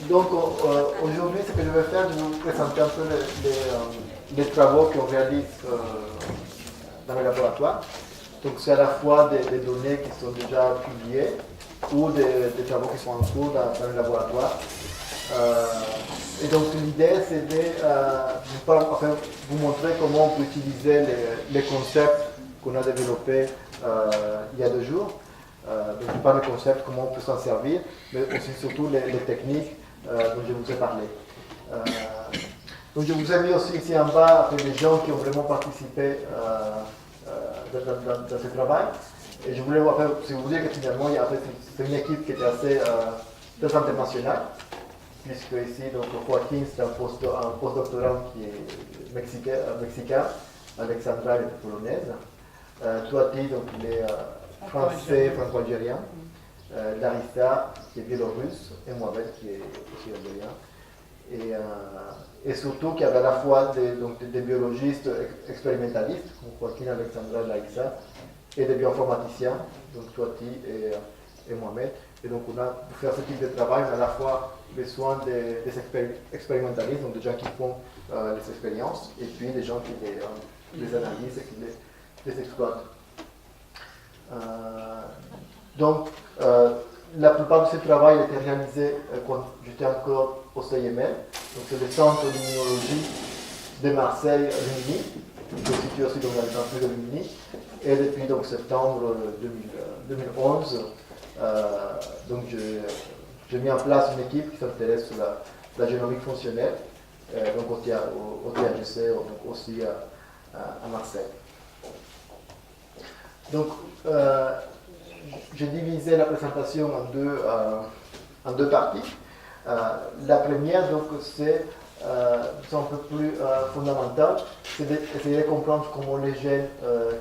Donc aujourd'hui, ce que je vais faire, je vais vous présenter un peu les travaux qu'on réalise dans le laboratoire. Donc c'est à la fois des données qui sont déjà publiées ou des travaux qui sont en cours dans le laboratoire. Et donc l'idée c'est de vous montrer comment on peut utiliser les concepts qu'on a développés il y a 2 jours. Donc je parle des concepts, comment on peut s'en servir, mais aussi surtout les techniques dont je vous ai parlé. Donc je vous ai mis aussi ici en bas les gens qui ont vraiment participé dans ce travail. Et je voulais si vous dire que finalement c'est une équipe qui était assez très internationale, puisque ici donc Joaquin c'est un postdoctorant qui est mexicain, Alexandra elle est polonaise, Tuati donc il est français, franco-algérien, Larissa qui est biélorusse et Mohamed qui est aussi algérien. Et surtout qu'il y avait à la fois des biologistes expérimentalistes, comme Joaquin, Alexandra, Larissa, et des bioinformaticiens, donc Tuati et Mohamed. Et donc on a, pour faire ce type de travail, on a à la fois besoin des expérimentalistes, donc des gens qui font les expériences, et puis des gens qui les analysent et qui les exploitent. Donc, la plupart de ce travail a été réalisé quand j'étais encore au CIML, donc c'est le centre d'immunologie de Marseille-Rimini, qui est situé aussi dans la campus de Rimini, et depuis donc, septembre 2011, donc j'ai mis en place une équipe qui s'intéresse sur la génomique fonctionnelle, donc au THC, donc aussi à Marseille. Donc, j'ai divisé la présentation en deux parties. La première, donc, c'est un peu plus fondamental, c'est d'essayer de comprendre comment les gènes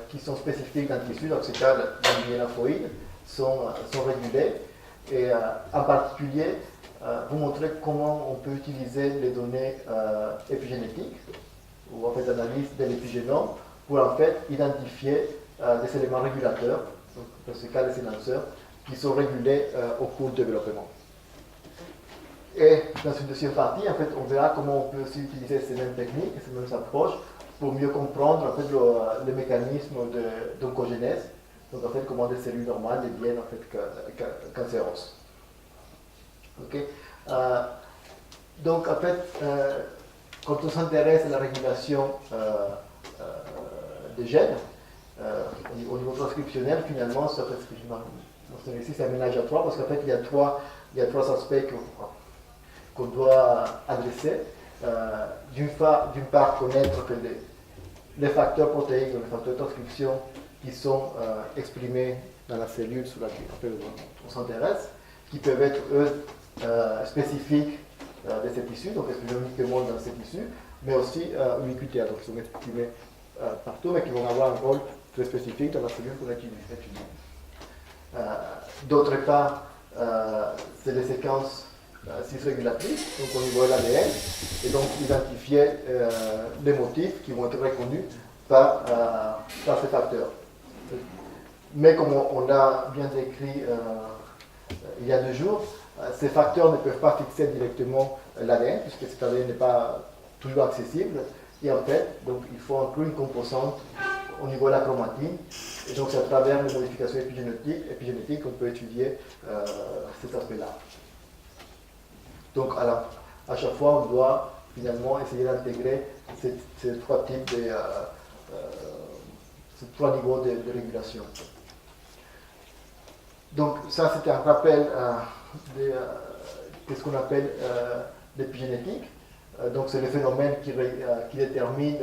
qui sont spécifiques dans le tissu, donc c'est cas dans le lymphoïde, sont régulés. Et en particulier, vous montrer comment on peut utiliser les données épigénétiques, ou en fait l'analyse de l'épigénome, pour en fait identifier des éléments régulateurs, donc dans ce cas les sénanceurs, qui sont régulés au cours du développement. Et dans une deuxième partie, en fait, on verra comment on peut aussi utiliser ces mêmes techniques, ces mêmes approches, pour mieux comprendre en fait, le mécanisme d'oncogénèse, donc en fait comment des cellules normales deviennent en fait cancéreuses. Okay. Donc en fait, quand on s'intéresse à la régulation des gènes, au niveau transcriptionnel, finalement, ça fait ce que je mentionne ici, c'est un ménage à trois, parce qu'en fait, il y a trois aspects qu'on doit adresser. D'une part, connaître que les facteurs protéiques, les facteurs de transcription qui sont exprimés dans la cellule sur laquelle on s'intéresse, qui peuvent être, eux, spécifiques de ces tissus, donc exprimés uniquement dans ces tissus, mais aussi ubiquitaires, donc ils sont exprimés partout, mais qui vont avoir un rôle très spécifique dans la cellule qu'on étudie. D'autre part, c'est les séquences cis-régulatrices, donc au niveau de l'ADN, et donc identifier les motifs qui vont être reconnus par ces facteurs. Mais comme on l'a bien décrit il y a 2 jours, ces facteurs ne peuvent pas fixer directement l'ADN, puisque cet ADN n'est pas toujours accessible, et en fait, donc, il faut inclure une composante au niveau de la chromatine, et donc c'est à travers les modifications épigénétiques qu'on peut étudier cet aspect-là. Donc à chaque fois, on doit finalement essayer d'intégrer ces 3 types ces 3 niveaux de régulation. Donc ça, c'était un rappel de ce qu'on appelle l'épigénétique. Donc c'est le phénomène qui détermine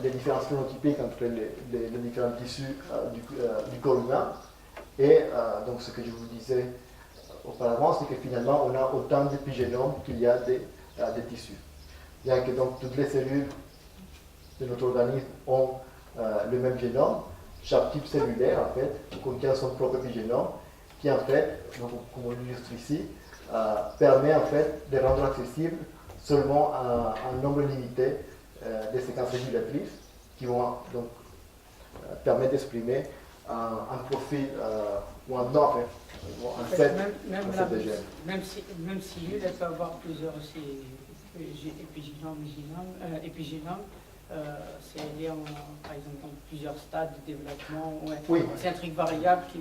les différences phénotypiques entre les différents tissus du corps humain. Et donc ce que je vous disais auparavant, c'est que finalement on a autant d'épigénomes qu'il y a des tissus. Bien que donc toutes les cellules de notre organisme ont le même génome, chaque type cellulaire en fait contient son propre épigénome qui en fait, donc, comme on l'illustre ici, permet en fait de rendre accessible seulement un nombre limité de séquences régulatrices qui vont donc permettre d'exprimer un profil ou un ordre, un set, même, un set de gènes. Même si elle peut avoir plusieurs épigénomes, c'est lié par exemple dans plusieurs stades de développement. Ouais. Oui. C'est un truc variable qui.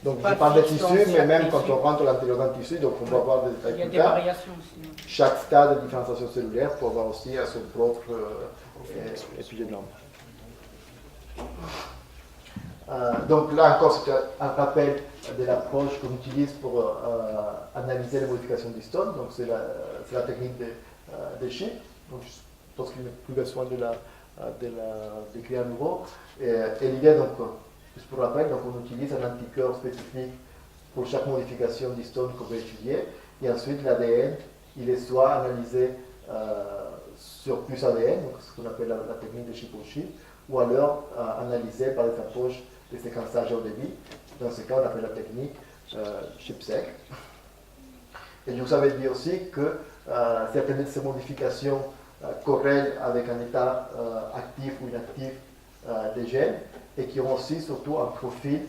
Donc je parle des tissus, mais même quand on rentre à l'intérieur d'un tissu, donc on va voir des détails. Il y a des variations aussi. Chaque stade de différenciation cellulaire peut avoir aussi son propre épigénome. Donc là encore, c'est un rappel de l'approche qu'on utilise pour analyser les modifications d'histones. Donc c'est la technique des chiffres. Donc je pense qu'il n'y a plus besoin de d'écrire à nouveau. Et l'idée, donc, juste pour rappel, donc on utilise un anticorps spécifique pour chaque modification d'histone qu'on veut étudier. Et ensuite, l'ADN, il est soit analysé sur plus ADN, donc ce qu'on appelle la technique de chip-on-chip, ou alors analysé par des approches de séquençage au débit. Dans ce cas, on appelle la technique chip-sec. Et je vous avais dit aussi que certaines de ces modifications corrèlent avec un état actif ou inactif des gènes et qui ont aussi surtout un profil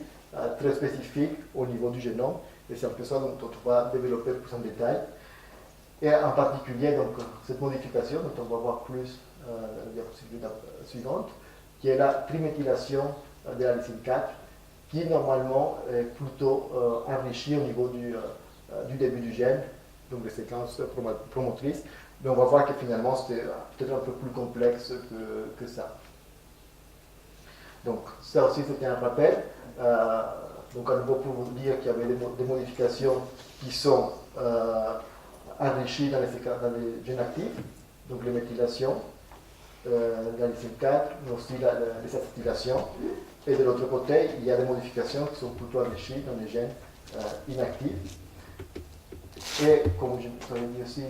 très spécifique au niveau du génome. Et c'est un peu ça dont on va développer plus en détail. Et en particulier, donc, cette modification, dont on va voir plus dans la diapositive suivante, qui est la triméthylation de la lysine 4, qui normalement est plutôt enrichie au niveau du début du gène, donc des séquences promotrices. Mais on va voir que finalement c'est peut-être un peu plus complexe que ça. Donc ça aussi c'était un rappel. Donc à nouveau pour vous dire qu'il y avait des modifications qui sont enrichies dans les gènes actifs, donc les méthylations, la lysine 4, mais aussi les acetylations. Et de l'autre côté, il y a des modifications qui sont plutôt enrichies dans les gènes inactifs. Et comme je vous avais dit aussi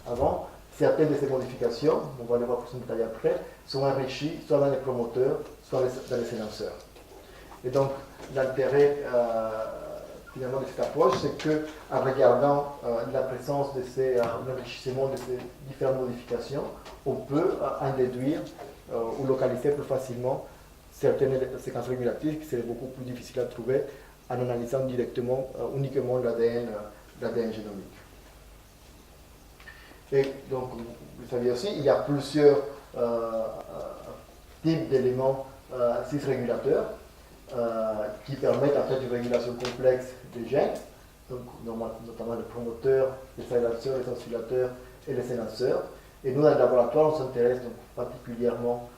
avant, certaines de ces modifications, on va les voir plus en détail après, sont enrichies soit dans les promoteurs, soit dans les sénanceurs. Et donc, l'intérêt finalement de cette approche, c'est qu'en regardant la présence de l'enrichissement de ces différentes modifications, on peut en déduire ou localiser plus facilement certaines séquences régulatives qui seraient beaucoup plus difficiles à trouver en analysant directement, uniquement l'ADN génomique. Et donc, vous savez aussi, il y a plusieurs types d'éléments cis-régulateurs qui permettent en fait une régulation complexe des gènes, donc notamment les promoteurs, les silenceurs, les sensulateurs et les sénanceurs. Et nous, dans le laboratoire, on s'intéresse donc particulièrement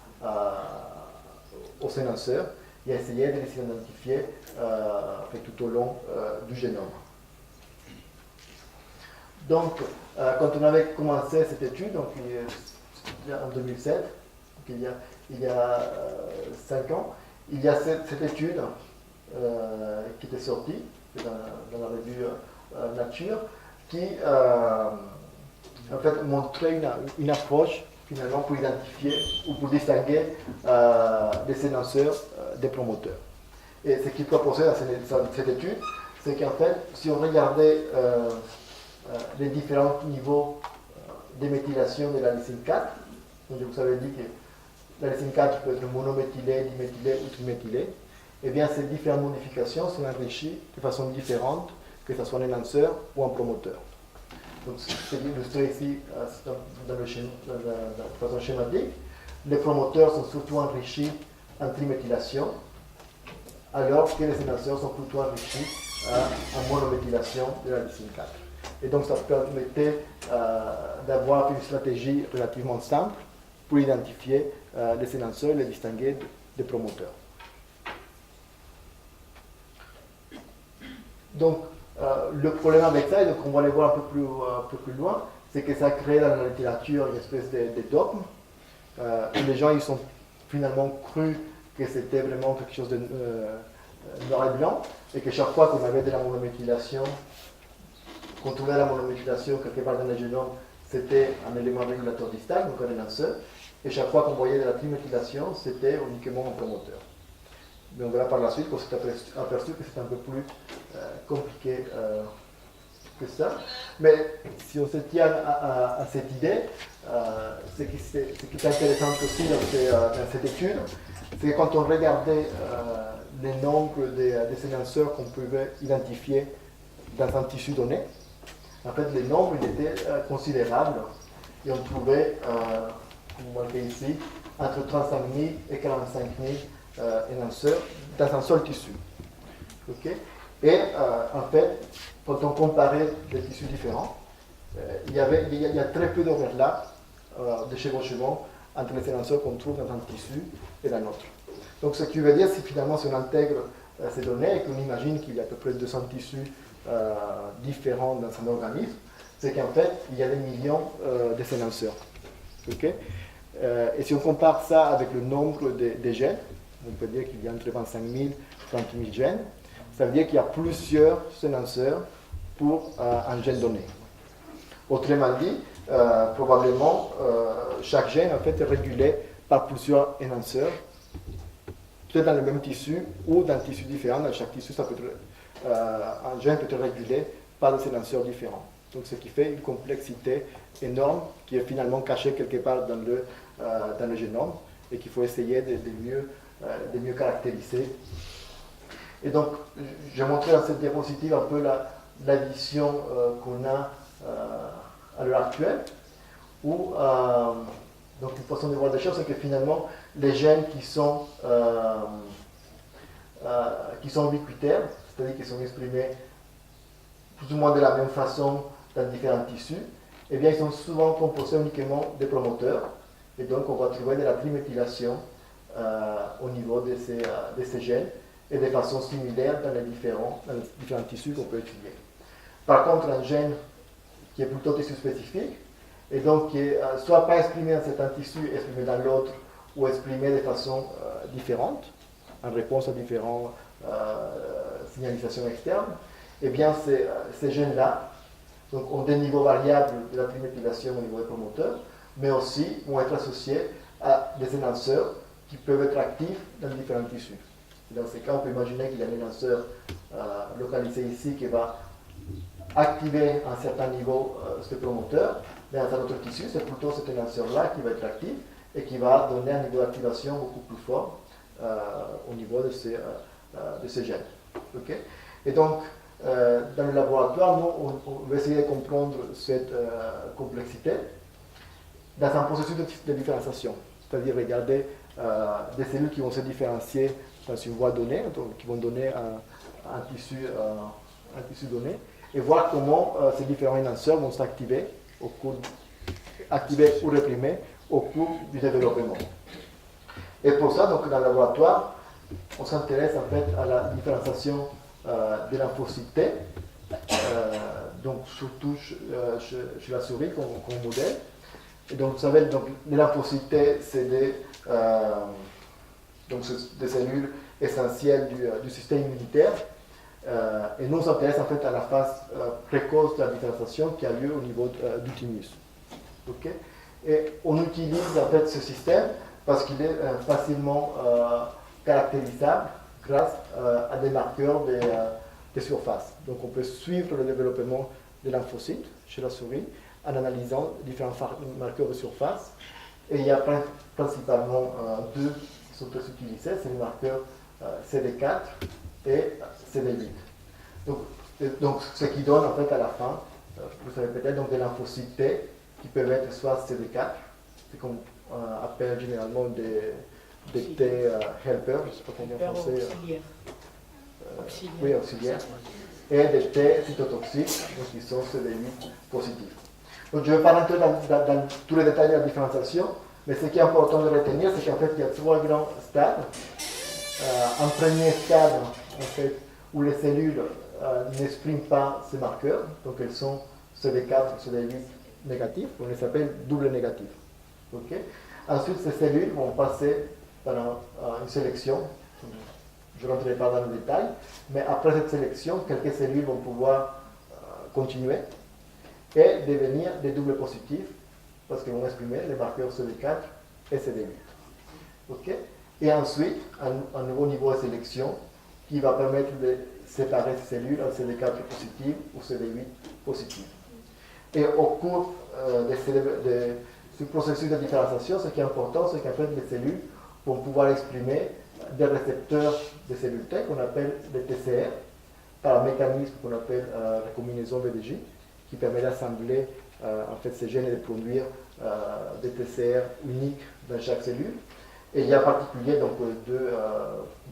aux sénanceurs et à essayer de les identifier tout au long du génome. Donc, quand on avait commencé cette étude, donc, en 2007, donc il y a 5 ans, il y a cette étude qui était sortie dans la revue Nature, qui en fait montrait une approche finalement pour identifier ou pour distinguer des sénanceurs des promoteurs. Et ce qu'il proposait dans cette étude, c'est qu'en fait, si on regardait les différents niveaux de méthylation de la lysine 4, donc je vous avais dit que la lysine 4 peut être monométhylée, diméthylée ou triméthylée, et bien ces différentes modifications sont enrichies de façon différente, que ce soit un énonceur ou un promoteur. Donc c'est illustré ici de façon schématique. Les promoteurs sont surtout enrichis en triméthylation, alors que les énonceurs sont plutôt enrichis en monométhylation de la lysine 4. Et donc ça permettait d'avoir une stratégie relativement simple pour identifier les énonceurs et les distinguer des promoteurs. Donc le problème avec ça, et donc on va aller voir un peu plus loin, c'est que ça crée dans la littérature une espèce de dogme. Où les gens ils sont finalement cru que c'était vraiment quelque chose de noir et blanc, et que chaque fois qu'on avait de la monométhylation, qu'on trouvait la monométhylation quelque part dans le génome, c'était un élément régulateur distinct, donc un énonceur, et chaque fois qu'on voyait de la triméthylation, c'était uniquement un promoteur. Mais on verra par la suite qu'on s'est aperçu que c'est un peu plus compliqué que ça. Mais si on se tient à cette idée, ce qui est intéressant aussi dans cette étude, c'est que quand on regardait les nombres des séquenceurs qu'on pouvait identifier dans un tissu donné, en fait, les nombres étaient considérables et on trouvait, comme marqué ici, entre 35 000 et 45 000 énonceurs dans un seul tissu. Okay? Et en fait, quand on comparait des tissus différents, il y a très peu d'overlap de chevauchement entre les énonceurs qu'on trouve dans un tissu et dans l'autre. Donc ce qui veut dire, si finalement si on intègre ces données et qu'on imagine qu'il y a à peu près 200 tissus différents dans un organisme, c'est qu'en fait, il y a des millions de séquenceurs. Okay? Et si on compare ça avec le nombre de gènes, on peut dire qu'il y a entre 25 000 et 30 000 gènes, ça veut dire qu'il y a plusieurs séquenceurs pour un gène donné. Autrement dit, probablement, chaque gène en fait, est régulé par plusieurs énonceurs, peut-être dans le même tissu ou dans un tissu différent. Dans chaque tissu, ça peut être, un gène peut être régulé par des énonceurs différents. Donc, ce qui fait une complexité énorme qui est finalement cachée quelque part dans le génome et qu'il faut essayer de mieux caractériser. Et donc, j'ai montré dans cette diapositive un peu la vision qu'on a à l'heure actuelle, où donc une façon de voir les choses, c'est que finalement, les gènes qui sont ubiquitaires, c'est-à-dire qui sont exprimés plus ou moins de la même façon dans différents tissus, eh bien, ils sont souvent composés uniquement de promoteurs, et donc on va trouver de la triméthylation au niveau de ces gènes, et de façon similaire dans les différents tissus qu'on peut étudier. Par contre, un gène qui est plutôt tissu spécifique, et donc qui est soit pas exprimé dans certains tissus, exprimé dans l'autre, ou exprimé de façon différente, en réponse à différentes signalisations externes, eh bien ces gènes-là ont des niveaux variables de la triméthylation au niveau des promoteurs, mais aussi vont être associés à des énonceurs qui peuvent être actifs dans différents tissus. Dans ces cas, on peut imaginer qu'il y a un énonceur localisé ici qui va activer à un certain niveau ce promoteur, mais dans un autre tissu, c'est plutôt cet énonceur-là qui va être actif et qui va donner un niveau d'activation beaucoup plus fort au niveau de ces gènes. Okay? Et donc, dans le laboratoire, nous, on va essayer de comprendre cette complexité dans un processus de différenciation, c'est-à-dire regarder des cellules qui vont se différencier dans une voie donnée, donc qui vont donner un tissu donné, et voir comment ces différents énonceurs vont s'activer activer ou réprimer au cours du développement. Et pour ça, donc, dans le laboratoire, on s'intéresse en fait à la différenciation des lymphocytes T, donc surtout chez la souris comme modèle. Et donc, vous savez, donc, les lymphocytes T, c'est des cellules essentielles du système immunitaire. Et nous, on s'intéresse en fait à la phase précoce de la différenciation qui a lieu au niveau du thymus. Okay? Et on utilise en fait ce système parce qu'il est facilement caractérisable grâce à des marqueurs de surface. Donc on peut suivre le développement des lymphocytes chez la souris en analysant différents marqueurs de surface. Et il y a principalement deux qui sont très utilisés, c'est les marqueurs CD4 et CD8. Donc ce qui donne en fait à la fin, vous savez peut-être, donc des lymphocytes T qui peuvent être soit CD4, c'est qu'on appelle généralement des T helpers, je ne sais pas comment dire en français. Auxiliaire. Oui, auxiliaires. Et des T cytotoxiques, donc qui sont CD8 positifs. Donc je ne vais pas rentrer dans tous les détails de la différenciation, mais ce qui est important de retenir, c'est qu'en fait il y a trois grands stades. Un premier stade, en fait, où les cellules n'expriment pas ces marqueurs, donc elles sont CD4 ou CD8 négatifs, on les appelle double négatifs. Okay? Ensuite, ces cellules vont passer par une sélection, je ne rentrerai pas dans le détail, mais après cette sélection, quelques cellules vont pouvoir continuer et devenir des doubles positifs, parce qu'elles vont exprimer les marqueurs CD4 et CD8. Okay? Et ensuite, un nouveau niveau de sélection qui va permettre de séparer ces cellules en CD4 positifs ou CD8 positifs. Et au cours de ce processus de différenciation, ce qui est important, c'est qu'en fait, les cellules pour pouvoir exprimer des récepteurs de cellules T qu'on appelle les TCR, par un mécanisme qu'on appelle la combinaison BDJ, qui permet d'assembler en fait, ces gènes et de produire des TCR uniques dans chaque cellule. Et il y a en particulier donc, deux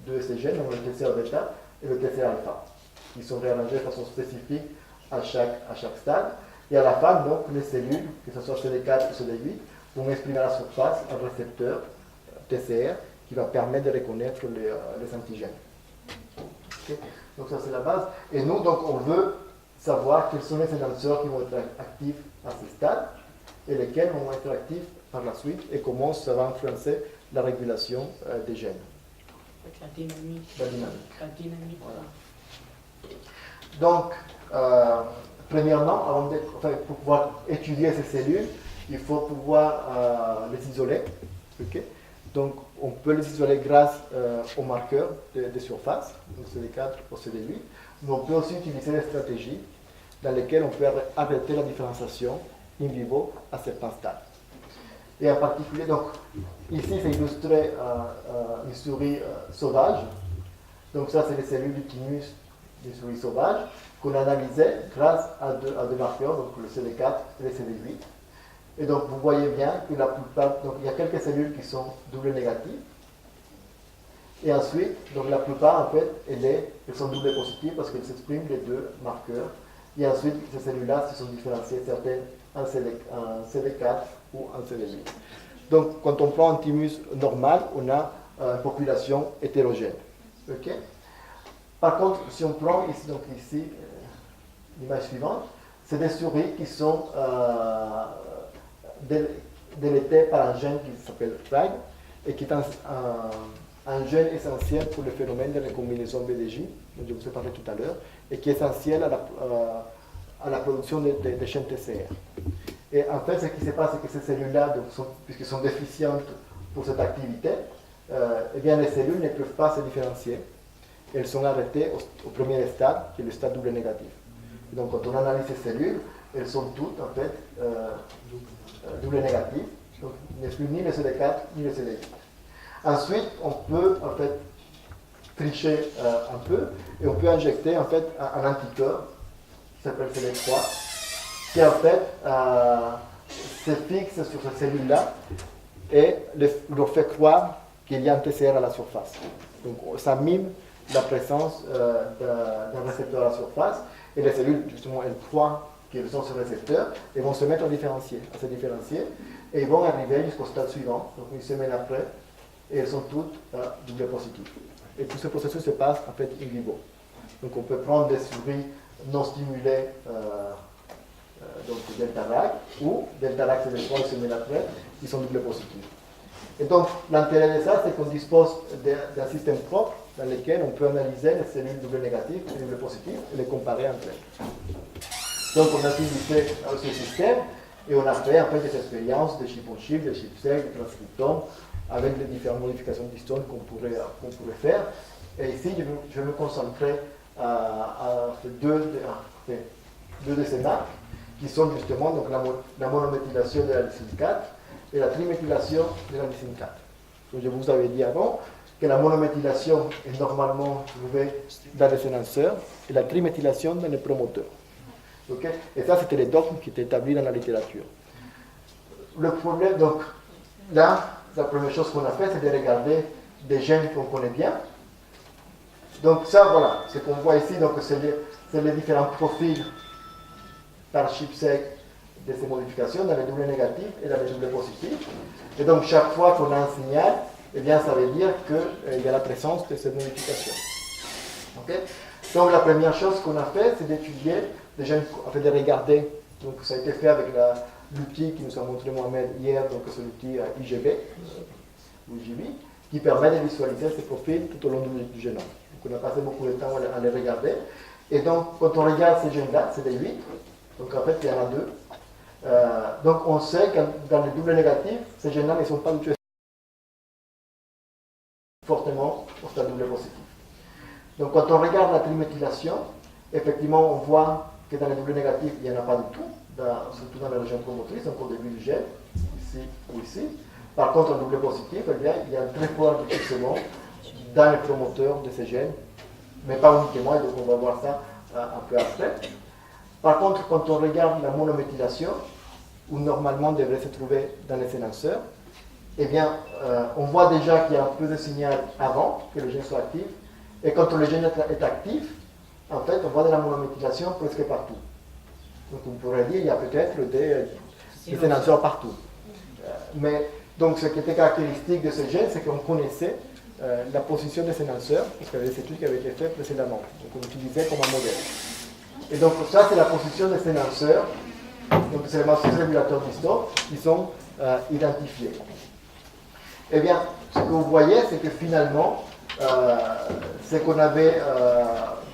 de ces gènes, donc le TCR bêta et le TCR alpha, qui sont réarrangés de façon spécifique à chaque stade. Et à la fin, donc, les cellules, que ce soit CD4 ou CD8, vont exprimer à la surface un récepteur TCR qui va permettre de reconnaître les antigènes. Okay. Donc ça c'est la base. Et nous, donc, on veut savoir quels sont les enhanceurs qui vont être actifs à ce stade et lesquels vont être actifs par la suite et comment ça va influencer la régulation des gènes. La dynamique. La dynamique. La dynamique. Voilà. Donc, premièrement, pour pouvoir étudier ces cellules, il faut pouvoir les isoler. Okay. Donc, on peut les isoler grâce aux marqueurs de surface, donc CD4 ou CD8, mais on peut aussi utiliser des stratégies dans lesquelles on peut arrêter la différenciation in vivo à certains stades. Et en particulier, donc, ici c'est illustré une souris sauvage. Donc ça, c'est les cellules du thymus des souris sauvages qu'on a analysées grâce à deux marqueurs, donc le CD4 et le CD8. Et donc vous voyez bien que la plupart, donc il y a quelques cellules qui sont double négatives. Et ensuite, donc la plupart en fait, elles sont double positives parce qu'elles s'expriment les deux marqueurs. Et ensuite, ces cellules-là se sont différenciées, certaines en CD4 ou en CD8. Donc quand on prend un thymus normal, on a une population hétérogène. Okay. Par contre, si on prend ici, donc ici l'image suivante, c'est des souris qui sont délétées par un gène qui s'appelle FRAG et qui est un gène essentiel pour le phénomène de recombinaison BDJ, dont je vous ai parlé tout à l'heure, et qui est essentiel à la production des chaînes TCR. Et en fait, ce qui se passe, c'est que ces cellules-là, puisqu'elles sont déficientes pour cette activité, eh bien, les cellules ne peuvent pas se différencier. Elles sont arrêtées au premier stade, qui est le stade double négatif. Et donc, quand on analyse ces cellules, elles sont toutes, en fait, double négatives. Donc, il n'y a plus ni le CD4 ni le CD8. Ensuite, on peut, en fait, tricher un peu, et on peut injecter, en fait, un anticorps qui s'appelle CD3, qui, en fait, se fixe sur ces cellules-là et leur fait croire qu'il y a un TCR à la surface. Donc, ça mime la présence d'un récepteur à la surface, et les cellules, justement, elles croient qu'elles sont ce récepteur, et vont se mettre à se différencier, et ils vont arriver jusqu'au stade suivant, donc une semaine après, et elles sont toutes double positives. Et tout ce processus se passe en fait in vivo. Donc on peut prendre des souris non stimulées, donc delta-RAG, ou delta-RAG c'est les 3 semaines après, qui sont double positives. Et donc l'intérêt de ça, c'est qu'on dispose d'un système propre dans lequel on peut analyser les cellules double négatives et double positives et les comparer entre elles. Donc on a utilisé ce système et on a fait en fait des expériences de chip-on-chip, de chip-seq, de transcriptome, avec les différentes modifications d'histones qu'on pourrait faire. Et ici, je vais me concentrer à deux de ces marques, qui sont justement donc, la monométhylation de la lysine 4 et la triméthylation de la lysine 4. Donc, je vous avais dit avant que la monométhylation est normalement trouvée dans les enhanceurs et la triméthylation dans les promoteurs. Okay. Et ça, c'était les dogmes qui étaient établis dans la littérature. Le problème, donc, là, la première chose qu'on a fait, c'est de regarder des gènes qu'on connaît bien. Donc ça, voilà, ce qu'on voit ici, donc c'est les différents profils par chip-seq de ces modifications, dans les doubles négatifs et dans les doubles positifs. Et donc chaque fois qu'on a un signal, eh bien, ça veut dire qu'il y a la présence de cette modification. Okay. Donc la première chose qu'on a fait, c'est d'étudier des gènes, en fait de regarder. Donc ça a été fait avec l'outil qui nous a montré Mohamed hier, donc c'est l'outil IGB, ou IGB, qui permet de visualiser ces profils tout au long du génome. Donc on a passé beaucoup de temps à les regarder. Et donc quand on regarde ces gènes-là, c'est des 8, donc en fait il y en a 2. Donc on sait que dans les doubles négatifs, ces gènes-là ne sont pas du tout fortement au stade double positif. Donc quand on regarde la triméthylation, effectivement on voit que dans les doubles négatifs, il n'y en a pas du tout, surtout dans la région promotrice, donc au début du gène, ici ou ici. Par contre, en double positif, eh bien, il y a un très fort enrichissement dans les promoteurs de ces gènes, mais pas uniquement, et donc on va voir ça un peu après. Par contre, quand on regarde la monométhylation, où normalement devrait se trouver dans les sénanceurs, eh bien, on voit déjà qu'il y a un peu de signal avant que le gène soit actif, et quand le gène est actif, en fait, on voit de la monométhylation presque partout. Donc on pourrait dire qu'il y a peut-être des sénanceurs partout. Mais donc ce qui était caractéristique de ce gène, c'est qu'on connaissait la position des sénanceurs, parce qu'il y avait des études qui avaient été faites précédemment. Donc on l'utilisait comme un modèle. Et donc ça, c'est la position des sénanceurs. Donc c'est les matrices régulateurs d'histoire qui sont identifiés. Eh bien, ce que vous voyez, c'est que finalement, ce qu'on avait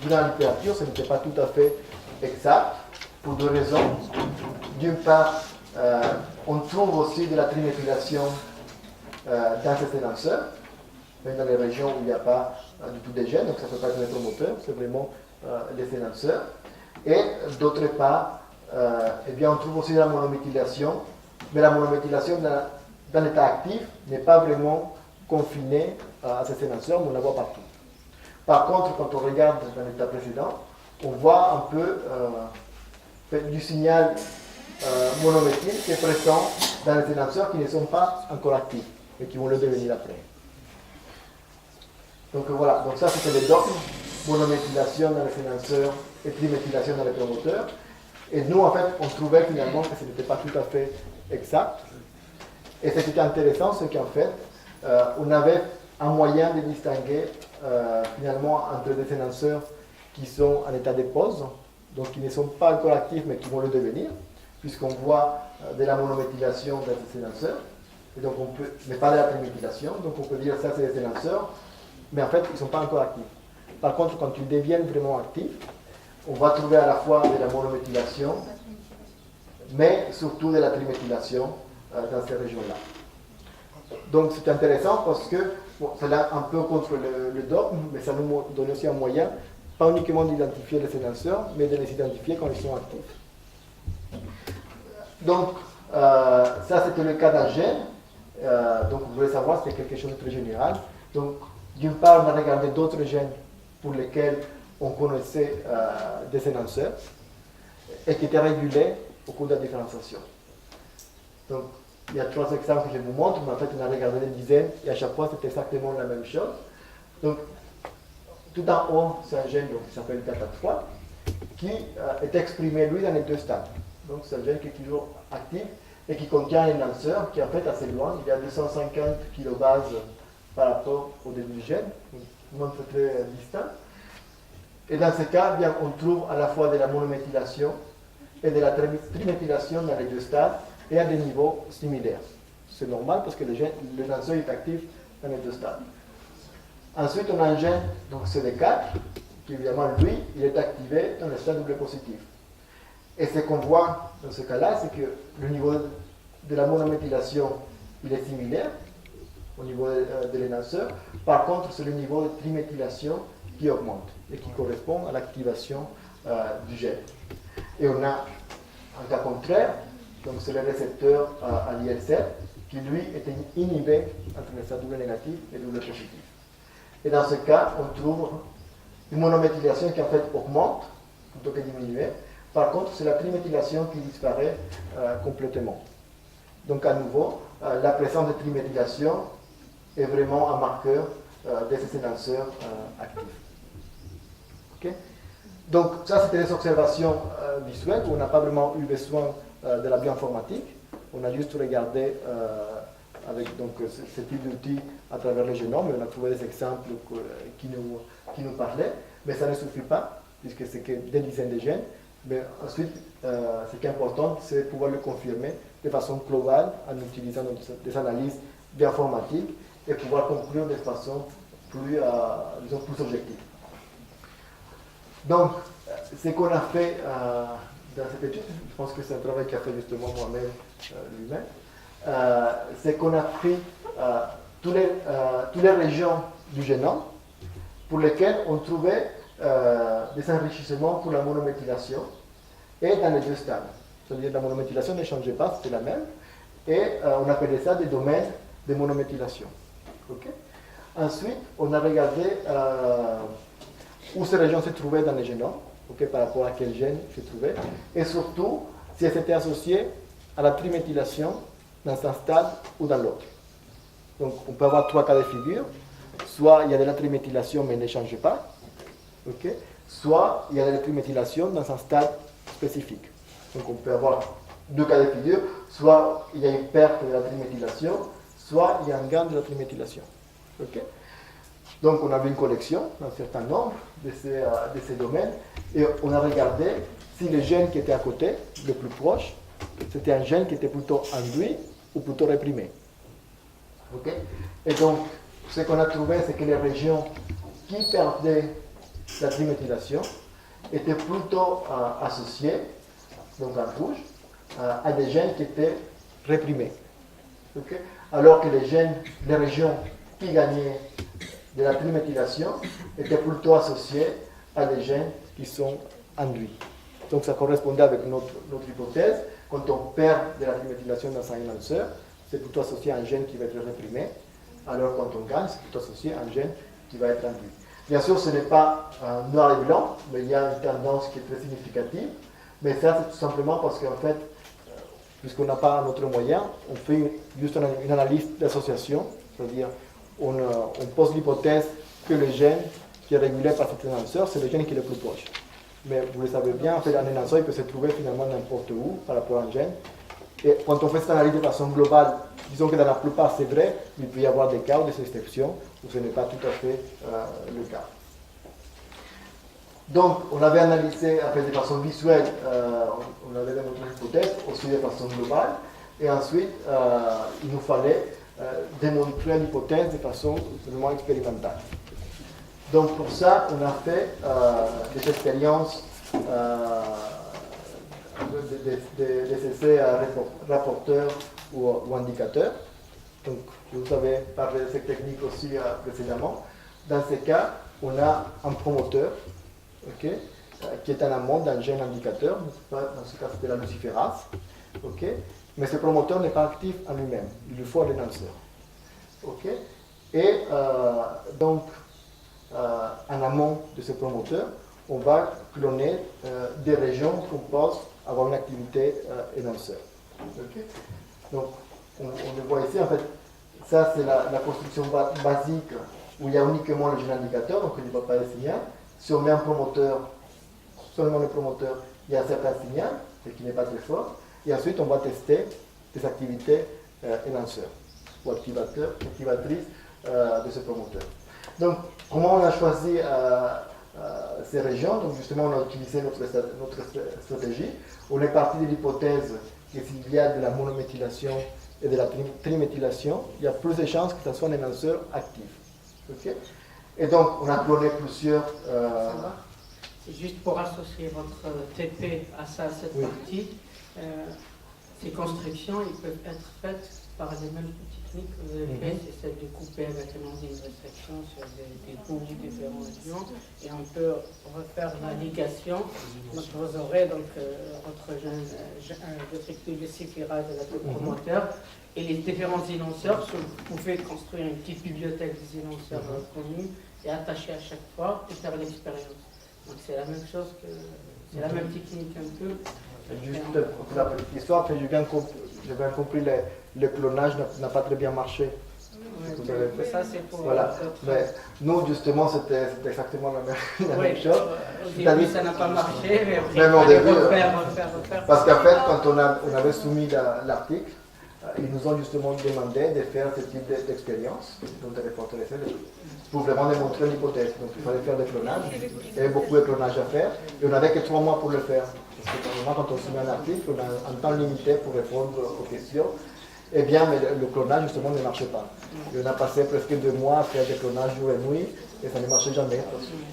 vu dans la littérature, ce n'était pas tout à fait exact, pour deux raisons. D'une part, on trouve aussi de la triméthylation dans ces sénanceurs, même dans les régions où il n'y a pas du tout de gènes, donc ça ne peut pas être un promoteur, c'est vraiment les sénanceurs. Et d'autre part, eh bien, on trouve aussi de la monométhylation, mais la monométhylation dans l'état actif n'est pas vraiment confinée à ces sénanceurs, mais on la voit partout. Par contre, quand on regarde dans l'état précédent, on voit un peu du signal monométhyle qui est présent dans les sénanceurs qui ne sont pas encore actifs, mais qui vont le devenir après. Donc voilà, donc ça c'était les dogmes, monométhylation dans les sénanceurs et triméthylation dans les promoteurs. Et nous, en fait, on trouvait finalement que ce n'était pas tout à fait exact. Et ce qui était intéressant, c'est qu'en fait, on avait un moyen de distinguer finalement entre des sénanceurs qui sont en état de pause, donc qui ne sont pas encore actifs mais qui vont le devenir, puisqu'on voit de la monométhylation dans ces sénanceurs, et donc mais pas de la triméthylation, donc on peut dire ça c'est des sénanceurs, mais en fait ils ne sont pas encore actifs. Par contre, quand ils deviennent vraiment actifs, on va trouver à la fois de la monométhylation, mais surtout de la triméthylation dans ces régions-là. Donc c'est intéressant parce que bon, c'est là un peu contre le dogme, mais ça nous donne aussi un moyen, pas uniquement d'identifier les sénanceurs, mais de les identifier quand ils sont actifs. Donc ça c'était le cas d'un gène. Donc vous voulez savoir, c'était quelque chose de très général. Donc d'une part, on a regardé d'autres gènes pour lesquels on connaissait des sénanceurs et qui étaient régulés au cours de la différenciation. Donc, il y a 3 exemples que je vous montre, mais en fait, on a regardé des dizaines et à chaque fois, c'est exactement la même chose. Donc, tout en haut, c'est un gène qui s'appelle GATA3 qui est exprimé, lui, dans les 2 stades. Donc, c'est un gène qui est toujours actif et qui contient un lanceur qui est en fait assez loin. Il y a 250 kilobases par rapport au début du gène, un nombre très distinct. Et dans ce cas, bien, on trouve à la fois de la monométhylation et de la triméthylation dans les 2 stades et à des niveaux similaires. C'est normal parce que le lanceur est actif dans les 2 stades. Ensuite, on a un gène, donc CD4, qui évidemment, lui, il est activé dans le stade double positif. Et ce qu'on voit dans ce cas-là, c'est que le niveau de la monométhylation, il est similaire au niveau de l'élanceur. Par contre, c'est le niveau de triméthylation qui augmente et qui correspond à l'activation du gène. Et on a un cas contraire, donc c'est le récepteur à l'IL7 qui lui est inhibé entre les stades double négatif et double positif. Et dans ce cas, on trouve une monométhylation qui en fait augmente plutôt que diminuer. Par contre, c'est la triméthylation qui disparaît complètement. Donc à nouveau, la présence de triméthylation est vraiment un marqueur de ces sénanceurs actifs. Okay? Donc ça, c'était des observations visuelles où on n'a pas vraiment eu besoin de la bioinformatique. On a juste regardé avec donc, ce type d'outils à travers le génome, et on a trouvé des exemples qui nous parlaient, mais ça ne suffit pas, puisque c'est que des dizaines de gènes. Mais ensuite, ce qui est important, c'est de pouvoir le confirmer de façon globale en utilisant des analyses bioinformatiques et pouvoir conclure de façon plus objective. Donc, ce qu'on a fait dans cette étude, je pense que c'est un travail qu'a fait justement moi-même lui-même, c'est qu'on a pris toutes les régions du génome pour lesquelles on trouvait des enrichissements pour la monométhylation et dans les 2 stades. C'est-à-dire que la monométhylation ne changeait pas, c'était la même, et on appelait ça des domaines de monométhylation. Okay? Ensuite, on a regardé où ces régions se trouvaient dans le génome, okay, par rapport à quel gène se trouvait, et surtout si elles étaient associées à la triméthylation dans un stade ou dans l'autre. Donc on peut avoir 3 cas de figure. Soit il y a de la triméthylation mais il ne change pas, okay? Soit il y a de la triméthylation dans un stade spécifique. Donc on peut avoir 2 cas de figure, soit il y a une perte de la triméthylation, soit il y a un gain de la triméthylation. Okay? Donc on avait une collection d'un certain nombre de ces domaines et on a regardé si le gène qui était à côté, le plus proche, c'était un gène qui était plutôt induit ou plutôt réprimé. Okay? Et donc ce qu'on a trouvé, c'est que les régions qui perdaient la triméthylation étaient plutôt associées, donc en rouge, à des gènes qui étaient réprimés. Okay? Alors que les régions qui gagnaient de la triméthylation étaient plutôt associées à des gènes qui sont induits. Donc ça correspondait avec notre hypothèse. Quand on perd de la triméthylation dans un énonceur, c'est plutôt associé à un gène qui va être réprimé, alors quand on gagne, c'est plutôt associé à un gène qui va être induit. Bien sûr, ce n'est pas noir et blanc, mais il y a une tendance qui est très significative. Mais ça, c'est tout simplement parce qu'en fait, puisqu'on n'a pas un autre moyen, on fait juste une analyse d'association, c'est-à-dire on pose l'hypothèse que le gène qui est régulé par cet énonceur, c'est le gène qui est le plus proche. Mais vous le savez bien, en fait, un énonceur il peut se trouver finalement n'importe où par rapport à un gène. Et quand on fait cette analyse de façon globale, disons que dans la plupart c'est vrai, mais il peut y avoir des cas ou des exceptions où ce n'est pas tout à fait le cas. Donc, on avait analysé après de façon visuelle, on avait notre hypothèse, aussi de façon globale, et ensuite il nous fallait démontrer l'hypothèse de façon vraiment expérimentale. Donc pour ça, on a fait des expériences, des essais rapporteurs ou indicateurs. Donc je vous avais parlé de cette technique aussi précédemment. Dans ce cas, on a un promoteur, okay, qui est en amont d'un gène indicateur. Dans ce cas, c'était la luciférase. Okay, mais ce promoteur n'est pas actif en lui-même. Il lui faut un énonceur. Okay, et donc, en amont de ce promoteur, on va cloner des régions qu'on pense avoir une activité énonceur. Okay? Donc, on le voit ici, en fait, ça c'est la construction basique où il y a uniquement le gène indicateur, donc il ne va pas de signal. Si on met un promoteur, seulement le promoteur, il y a un certain signal, ce qui n'est pas très fort, et ensuite on va tester des activités énonceurs ou activatrices de ce promoteur. Donc, comment on a choisi ces régions? Donc, justement, on a utilisé notre stratégie. On est parti de l'hypothèse que s'il y a de la monométhylation et de la triméthylation, il y a plus de chances que ce soit un énonceur actif. Okay? Et donc, on a cloné plusieurs. C'est juste pour associer votre TP à cette partie. Ces constructions, ils peuvent être faites par les mêmes techniques que vous avez faites, c'est celle de couper avec une enzyme de restriction sur des bouts différents régions, et on peut refaire la ligation. Donc vous aurez donc votre gène de luciférase et la promoteur, et les différents énonceurs, vous pouvez construire une petite bibliothèque des énonceurs connus et attacher à chaque fois et faire l'expérience. Donc c'est la même chose que, c'est la même technique un peu. Juste pour la petite histoire, j'ai bien compris, le clonage n'a pas très bien marché. Oui, ça c'est pour... Voilà. Mais nous, justement, c'était exactement la même chose. Au début, ça n'a pas marché, mais après, même au début, refaire. Parce qu'en fait, quand on avait soumis l'article, ils nous ont justement demandé de faire ce type d'expérience, dont les reporters essaient, pour vraiment démontrer l'hypothèse. Donc il fallait faire des clonages, il y avait beaucoup de clonages à faire, et on n'avait que 3 mois pour le faire. Parce que normalement, quand on soumet un article, on a un temps limité pour répondre aux questions. Eh bien, mais le clonage, justement, ne marchait pas. Et on a passé presque 2 mois à faire des clonages jour et nuit, et ça ne marchait jamais.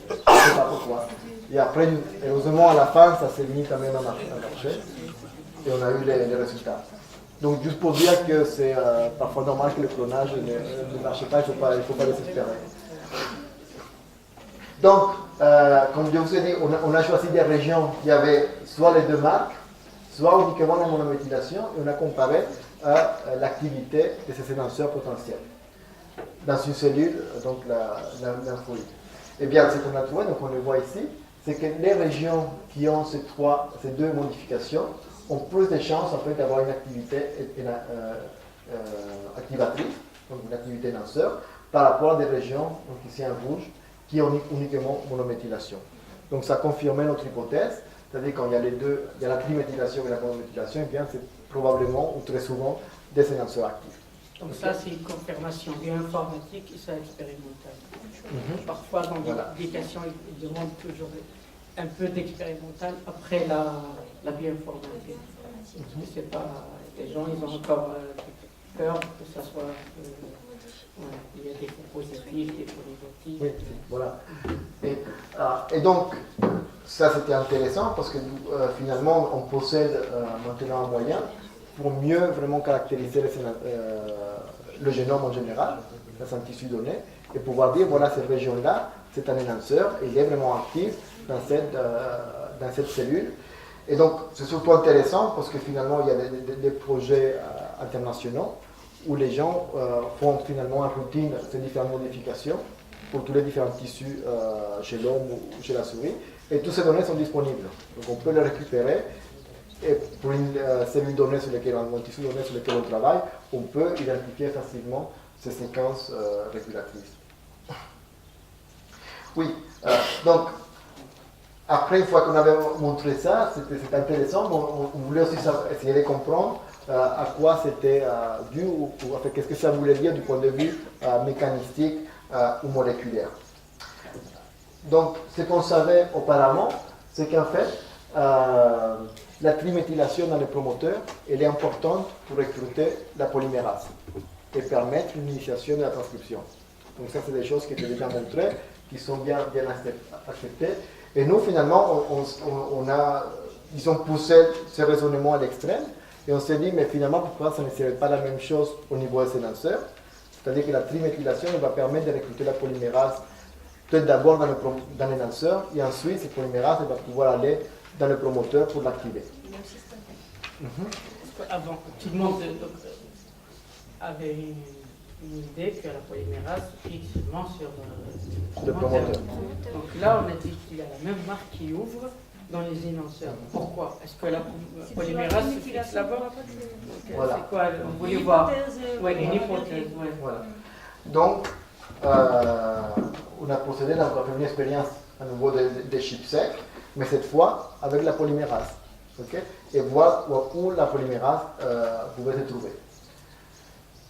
Je ne sais pas pourquoi. Et après, heureusement, à la fin, ça s'est mis quand même à marcher, et on a eu les résultats. Donc, juste pour dire que c'est parfois normal que le clonage ne marche pas, il ne faut pas désespérer. Donc, comme je vous ai dit, on a choisi des régions qui avaient soit les 2 marques, soit uniquement la monométhylation, et on a comparé à l'activité de ces sénanceurs potentiels dans une cellule, donc la lymphoïde. Eh bien, ce qu'on a trouvé, donc on le voit ici, c'est que les régions qui ont ces deux modifications ont plus de chances en fait d'avoir une activité activatrice, donc une activité lanceur, par rapport à des régions, donc ici en rouge, qui ont uniquement monométhylation. Donc ça confirmait notre hypothèse, c'est-à-dire quand il y a les deux, il y a la triméthylation et la monométhylation, eh bien c'est probablement ou très souvent des sénanceurs actifs. Donc ça, c'est une confirmation bioinformatique et ça expérimentale. Parfois, dans l'éducation, ils demandent toujours un peu d'expérimental après la bioinformatique. C'est pas, les gens, ils ont encore peur que ça soit... il y a des faux positifs, des faux négatifs. Oui, voilà. Et donc, ça c'était intéressant parce que finalement, on possède maintenant un moyen pour mieux vraiment caractériser le génome en général, dans un tissu donné, et pouvoir dire, voilà, cette région-là, c'est un élanceur, et il est vraiment actif dans cette cellule. Et donc, c'est surtout intéressant parce que finalement, il y a des projets internationaux où les gens font finalement en routine ces différentes modifications pour tous les différents tissus chez l'homme ou chez la souris, et toutes ces données sont disponibles. Donc, on peut les récupérer. Et pour une cellule donnée sur laquelle, un tissu donné sur lequel on travaille, on peut identifier facilement ces séquences régulatrices. Oui, donc, après, une fois qu'on avait montré ça, c'était intéressant, mais on voulait aussi essayer de comprendre à quoi c'était dû, ou qu'est-ce que ça voulait dire du point de vue mécanistique ou moléculaire. Donc, ce qu'on savait auparavant, c'est qu'en fait, la triméthylation dans les promoteurs, elle est importante pour recruter la polymérase et permettre une initiation de la transcription. Donc ça, c'est des choses qui étaient déjà montrées, qui sont bien acceptées. Et nous, finalement, ils ont poussé ce raisonnement à l'extrême, et on s'est dit, mais finalement, pourquoi ça ne serait pas la même chose au niveau de ces lanceurs? C'est-à-dire que la triméthylation va permettre de recruter la polymérase peut-être d'abord dans les lanceurs, et ensuite, cette polymérase va pouvoir aller dans le promoteur pour l'activer. Avant, tout le monde avait une idée que la polymérase fixe seulement sur le promoteur. Donc là, on a dit qu'il y a la même marque qui ouvre dans les énonceurs. Pourquoi? Est-ce que la polymérase se fixe là-bas? Voilà. C'est quoi? On voulait voir. Oui, une hypothèse. Ouais. Voilà. Donc, on a procédé, on a fait une expérience à nouveau des chips secs, mais cette fois avec la polymérase. Okay? Et voir où la polymérase pouvait se trouver.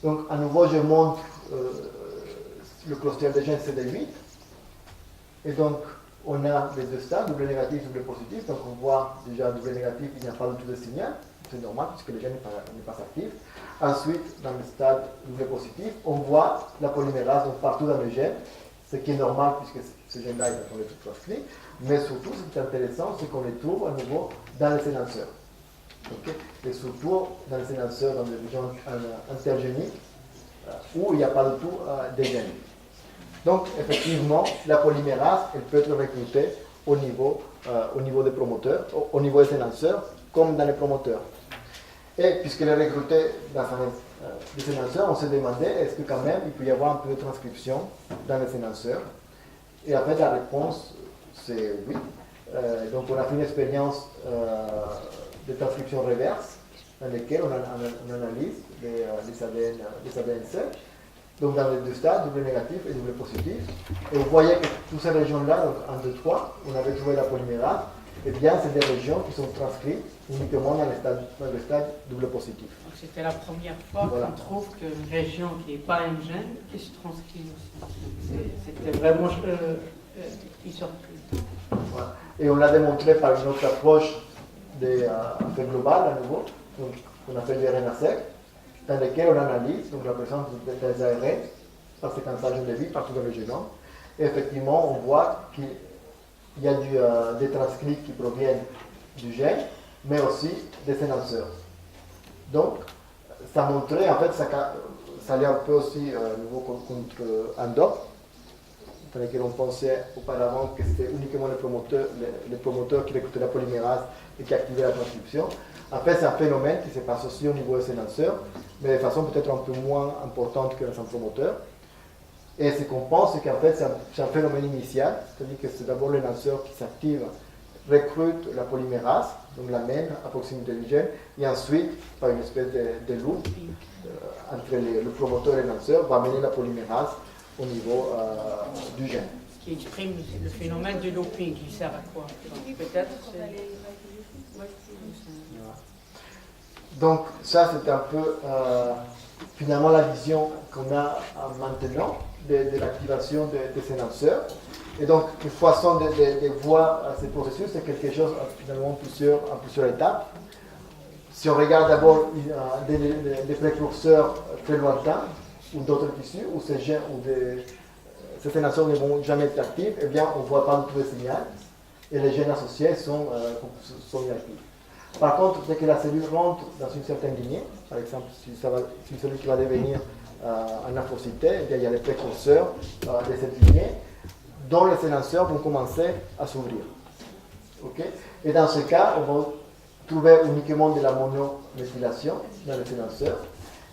Donc, à nouveau, je montre le cluster de gènes CD8. Et donc, on a les deux stades, double négatif, double positif. Donc, on voit déjà double négatif, il n'y a pas du tout de signal. C'est normal puisque le gène n'est pas actif. Ensuite, dans le stade double positif, on voit la polymérase donc partout dans le gène, ce qui est normal puisque ce gène-là est tout transcrit. Mais surtout, ce qui est intéressant, c'est qu'on les trouve à nouveau dans les sénanceurs. Okay? Et surtout dans les sénanceurs, dans les régions intergéniques, où il n'y a pas du tout de gènes. Donc, effectivement, la polymérase, elle peut être recrutée au niveau des promoteurs, au niveau des sénanceurs, comme dans les promoteurs. Et puisqu'elle est recrutée dans les sénanceurs, on s'est demandé est-ce que quand même il peut y avoir un peu de transcription dans les sénanceurs. Et en fait, la réponse, c'est oui. Donc, on a fait une expérience de transcription reverse dans laquelle on analyse les ADN secs. Donc, dans les deux stades, double négatif et double positif. Et vous voyez que toutes ces régions-là, donc 1, 2, 3, on avait trouvé la polymérase. Eh bien, c'est des régions qui sont transcrites uniquement dans le stade double positif. Donc, c'était la première fois qu'on trouve qu'une région qui n'est pas un gène qui se transcrit aussi. C'était vraiment surpris. Voilà. Et on l'a démontré par une autre approche fait globale à nouveau. Donc, on a fait du RNA sec, dans lequel on analyse donc, la présence des ARN par séquençage de vie partout dans le génome. Et effectivement, on voit qu'il y a des transcrits qui proviennent du gène, mais aussi des sénanceurs. Donc, ça montrait, en fait, ça allait un peu aussi nouveau contre ENDOP, dans lesquels on pensait auparavant que c'était uniquement les promoteurs qui recrutaient la polymérase et qui activaient la transcription. En fait, c'est un phénomène qui se passe aussi au niveau des sénanceurs, mais de façon peut-être un peu moins importante que les promoteurs. Et ce qu'on pense, c'est qu'en fait, c'est un phénomène initial, c'est-à-dire que c'est d'abord l'énonceur qui s'active, recrute la polymérase, donc l'amène à proximité du gène, et ensuite, par une espèce de loop entre le promoteur et l'énonceur, va amener la polymérase au niveau du gène. Ce qui exprime le phénomène de looping, il sert à quoi? Peut-être. Donc ça, c'est un peu finalement la vision qu'on a maintenant de l'activation de ces énonceurs. Et donc, une façon de voir ces processus, c'est quelque chose finalement en plusieurs étapes. Si on regarde d'abord des précurseurs très lointains, ou d'autres tissus, où ces gènes, ces énonceurs ne vont jamais être actifs, eh bien, on ne voit pas du tout le signal, et les gènes associés sont inactifs. Par contre, dès que la cellule rentre dans une certaine lignée, par exemple, si une cellule qui va devenir un lymphocyte, eh bien, il y a les précurseurs de cette lignée, dont les énonceurs vont commencer à s'ouvrir. Okay? Et dans ce cas, on va trouver uniquement de la monométhylation dans les énonceurs,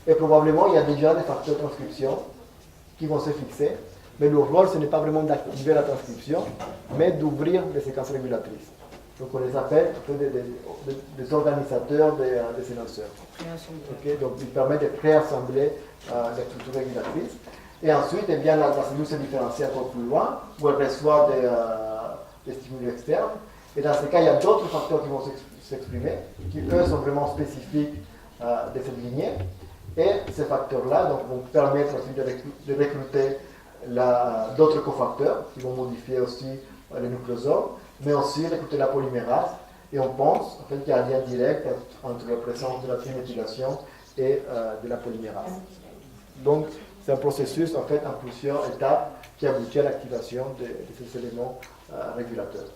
et probablement il y a déjà des facteurs de transcription qui vont se fixer, mais le rôle, ce n'est pas vraiment d'activer la transcription, mais d'ouvrir les séquences régulatrices. Donc on les appelle des organisateurs des énonceurs. Okay? Donc ils permettent de préassembler les structures régulatrices. Et ensuite, eh bien, la cellule se différencie encore plus loin, où elle reçoit des stimuli externes. Et dans ce cas, il y a d'autres facteurs qui vont s'exprimer, qui eux sont vraiment spécifiques de cette lignée. Et ces facteurs-là vont permettre ensuite de recruter d'autres cofacteurs qui vont modifier aussi les nucléosomes, mais aussi recruter la polymérase. Et on pense en fait, qu'il y a un lien direct entre la présence de la triméthylation et de la polymérase. Donc, c'est un processus en fait en plusieurs étapes qui aboutit à l'activation de ces éléments régulateurs.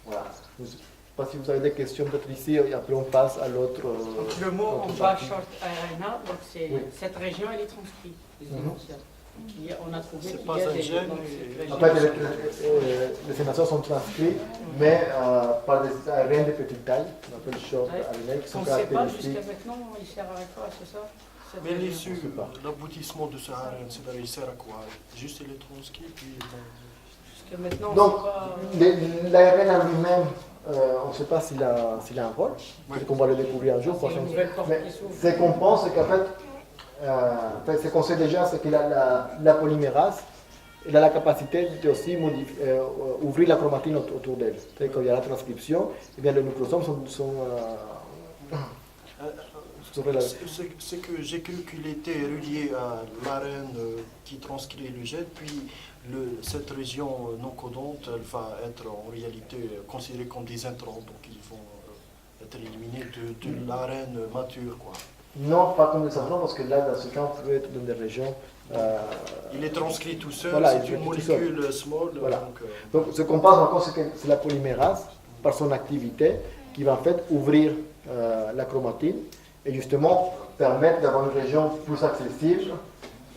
Voilà. Je ne sais pas si vous avez des questions peut-être ici, et après on passe à l'autre. Donc le mot en bas, short RNA, donc c'est cette région, elle est transcrite. On a trouvé qu'il y a des gènes. En fait, les sénations sont transcrits, mais par des ARN de petite taille, qu'on appelle short RNA, qui sont caractéristiques. On ne sait pas jusqu'à maintenant, il sert à quoi, c'est ça? Mais l'issue, l'aboutissement de ce ARN, c'est-à-dire il sert à quoi? Juste il est transcrit, puis... Jusqu'à maintenant, donc, pas... l'ARN en lui-même, on ne sait pas s'il a un rôle, peut-être qu'on va le découvrir un jour. Mais ce qu'on pense, c'est qu'en fait, ce qu'on sait déjà, c'est que la polymérase, elle a la capacité de aussi ouvrir la chromatine autour d'elle. C'est-à-dire qu'il y a la transcription, et bien les nucléosomes sont c'est que j'ai cru qu'il était relié à l'ARN qui transcrit le gène, puis cette région non codante, elle va être en réalité considérée comme des intrants, donc ils vont être éliminés de l'ARN mature, quoi. Non, pas comme des intrants, parce que là, dans ce cas, on peut être dans des régions... il est transcrit tout seul, voilà, c'est une molécule small. Voilà. Donc, ce qu'on pense encore, c'est que c'est la polymérase, par son activité, qui va en fait ouvrir la chromatine, et justement permettre d'avoir une région plus accessible,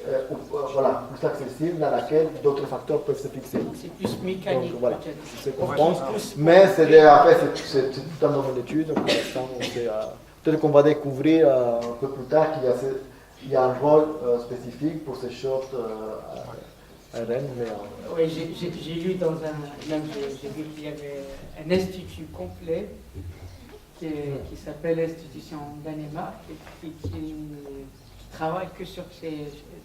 plus accessible dans laquelle d'autres facteurs peuvent se fixer. C'est plus mécanique. Donc, voilà, c'est ce qu'on pense. Mais c'est tout un domaine d'études, donc pour l'instant, peut-être qu'on va découvrir un peu plus tard qu'il y a un rôle spécifique pour ces short ARN. Oui, j'ai lu dans j'ai vu qu'il y avait un institut complet qui s'appelle l'Institution Danemark et qui travaille que sur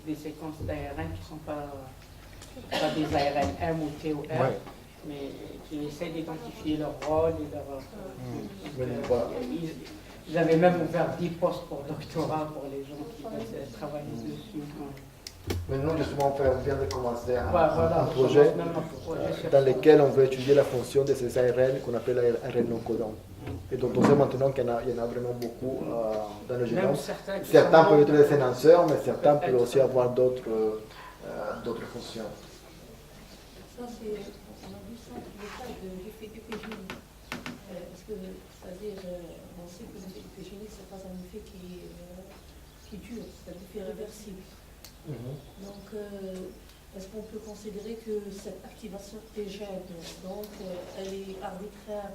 des séquences d'ARN qui ne sont pas des ARN M ou T ou R, mais qui essaient d'identifier leur rôle et leur... Ils avaient même ouvert 10 postes pour doctorat pour les gens qui travaillent dessus. Mais nous, justement, on vient de commencer un projet dans lequel on veut étudier la fonction de ces ARN qu'on appelle ARN non codants. Et donc on sait maintenant qu'il y en a vraiment beaucoup dans le génome. Certains peuvent être des énonceurs, mais certains peuvent aussi avoir d'autres fonctions. Ça, on a vu ça dans le cas de l'effet épigénique. Parce que, c'est-à-dire, on sait que l'effet épigénique, ce n'est pas un effet qui dure, c'est un effet réversible. Donc, est-ce qu'on peut considérer que cette activation des gènes, donc, elle est arbitraire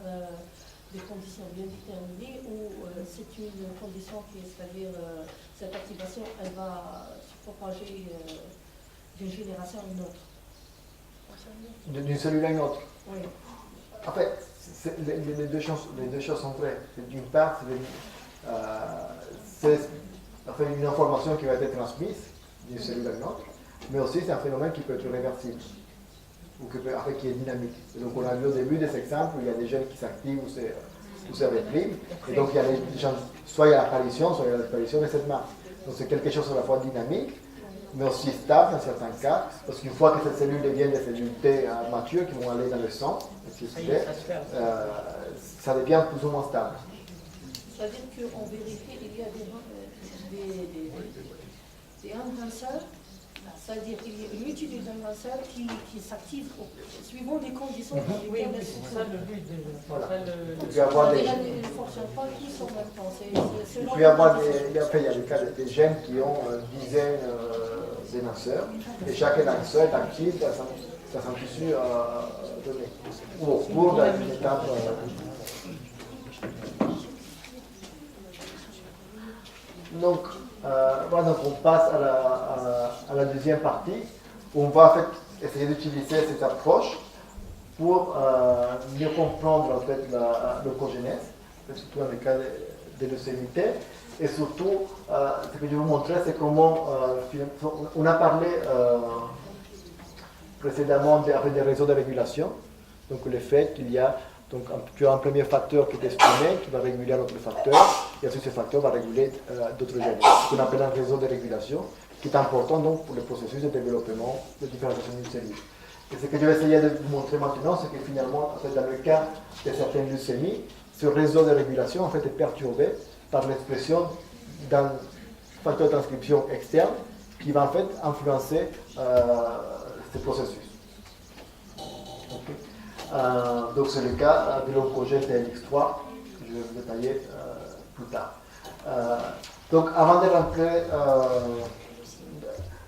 des conditions bien déterminées ou c'est une condition qui est, c'est-à-dire cette activation, elle va se propager d'une génération à une autre? D'une cellule à une autre. Oui. En fait, les deux choses sont vraies. D'une part, c'est en fait, une information qui va être transmise d'une cellule à une autre, mais aussi c'est un phénomène qui peut être réversible, ou qui est dynamique. Et donc on a vu au début des exemples où il y a des gènes qui s'activent ou se répriment, et donc il y a des gens, soit il y a l'apparition, soit il y a la disparition de cette masse. Donc c'est quelque chose à la fois dynamique, mais aussi stable dans certains cas, parce qu'une fois que ces cellules deviennent des cellules T matures qui vont aller dans le sang, ça devient plus ou moins stable. C'est-à-dire qu'en vérité, il y a des enhanceurs, c'est-à-dire qu'il y a une multitude d'enhanceurs qui s'activent suivant les conditions dans Oui, lesquelles elles c'est sont. ça le but déjà. Voilà. Ça, Il peut y avoir des, Ils ne fonctionnent pas tous en même temps. il peut y avoir il y a des cas des gènes qui ont dizaines d'énonceurs, et chaque énonceur est actif dans son tissu donné, ou au cours d'une étape. Donc, voilà, donc on passe à la deuxième partie, où on va en fait, essayer d'utiliser cette approche pour mieux comprendre en fait, l'oncogenèse, surtout dans le cas de leucémie. Et surtout, ce que je vais vous montrer, c'est comment on a parlé précédemment des réseaux de régulation, donc le fait qu'il y a donc, tu as un premier facteur qui est exprimé, qui va réguler un autre facteur, et ensuite ce facteur va réguler d'autres gènes. Ce qu'on appelle un réseau de régulation, qui est important donc, pour le processus de développement de différenciation d'une cellule. Et ce que je vais essayer de vous montrer maintenant, c'est que finalement, en fait, dans le cas de certaines leucémies, ce réseau de régulation en fait, est perturbé par l'expression d'un facteur de transcription externe qui va en fait influencer ce processus. Okay. Donc c'est le cas de l'oncogène TLX3 que je vais vous détailler plus tard. Donc avant de rentrer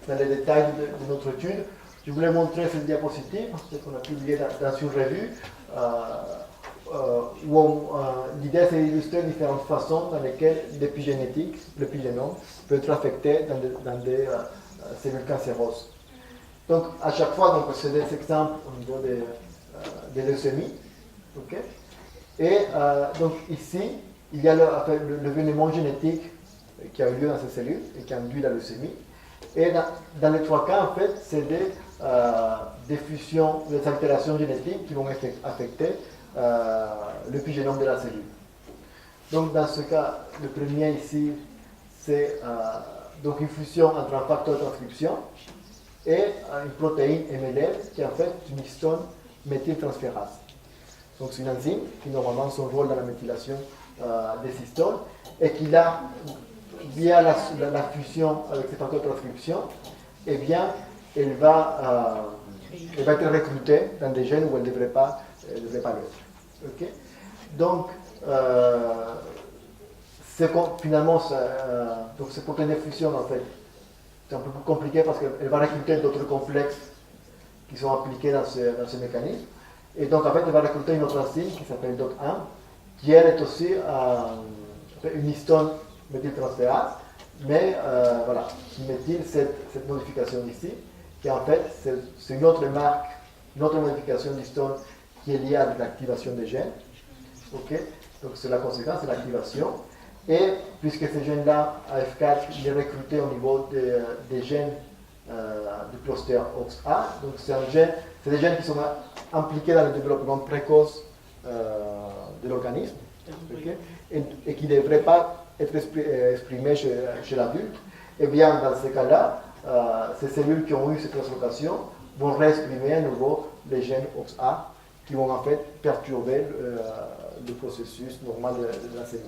dans les détails de notre étude, je voulais montrer cette diapositive qu'on a publiée dans une revue où l'idée c'est d'illustrer différentes façons dans lesquelles l'épigénétique, l'épigénome, peut être affecté dans des cellules cancéreuses. Donc à chaque fois, c'est des exemples au niveau des leucémies. Okay. Et donc ici, il y a l'événement génétique qui a eu lieu dans ces cellules et qui induit la leucémie. Et dans les trois cas, en fait, c'est des fusions, des altérations génétiques qui vont affecter l'épigénome de la cellule. Donc dans ce cas, le premier ici, c'est donc une fusion entre un facteur de transcription et une protéine MLL qui est en fait une histone méthyltransférase. Donc c'est une enzyme qui normalement a son rôle dans la méthylation des histones et qui a, via la fusion avec ces facteurs de transcription, eh bien, elle va être recrutée dans des gènes où elle ne devrait pas l'être. Okay. Donc, finalement, donc ces protéines de fusion, en fait, c'est un peu plus compliqué parce qu'elle va recruter d'autres complexes qui sont appliqués dans ce mécanisme. Et donc, en fait, elle va recruter une autre enzyme qui s'appelle DOT1, qui elle est aussi une histone méthyltransférase, mais voilà, qui méthyle cette modification ici, qui en fait, c'est une autre marque, une autre modification d'histone qui est liée à l'activation des gènes. Okay. Donc, c'est la conséquence, c'est l'activation. Et puisque ce gène-là, AF4, il est recruté au niveau des gènes du cluster OXA, donc c'est des gènes qui sont impliqués dans le développement précoce de l'organisme, okay, et qui ne devraient pas être exprimés chez l'adulte. Et bien, dans ces cas-là, ces cellules qui ont eu cette translocation vont réexprimer à nouveau les gènes OXA qui vont en fait perturber le processus normal de la cellule.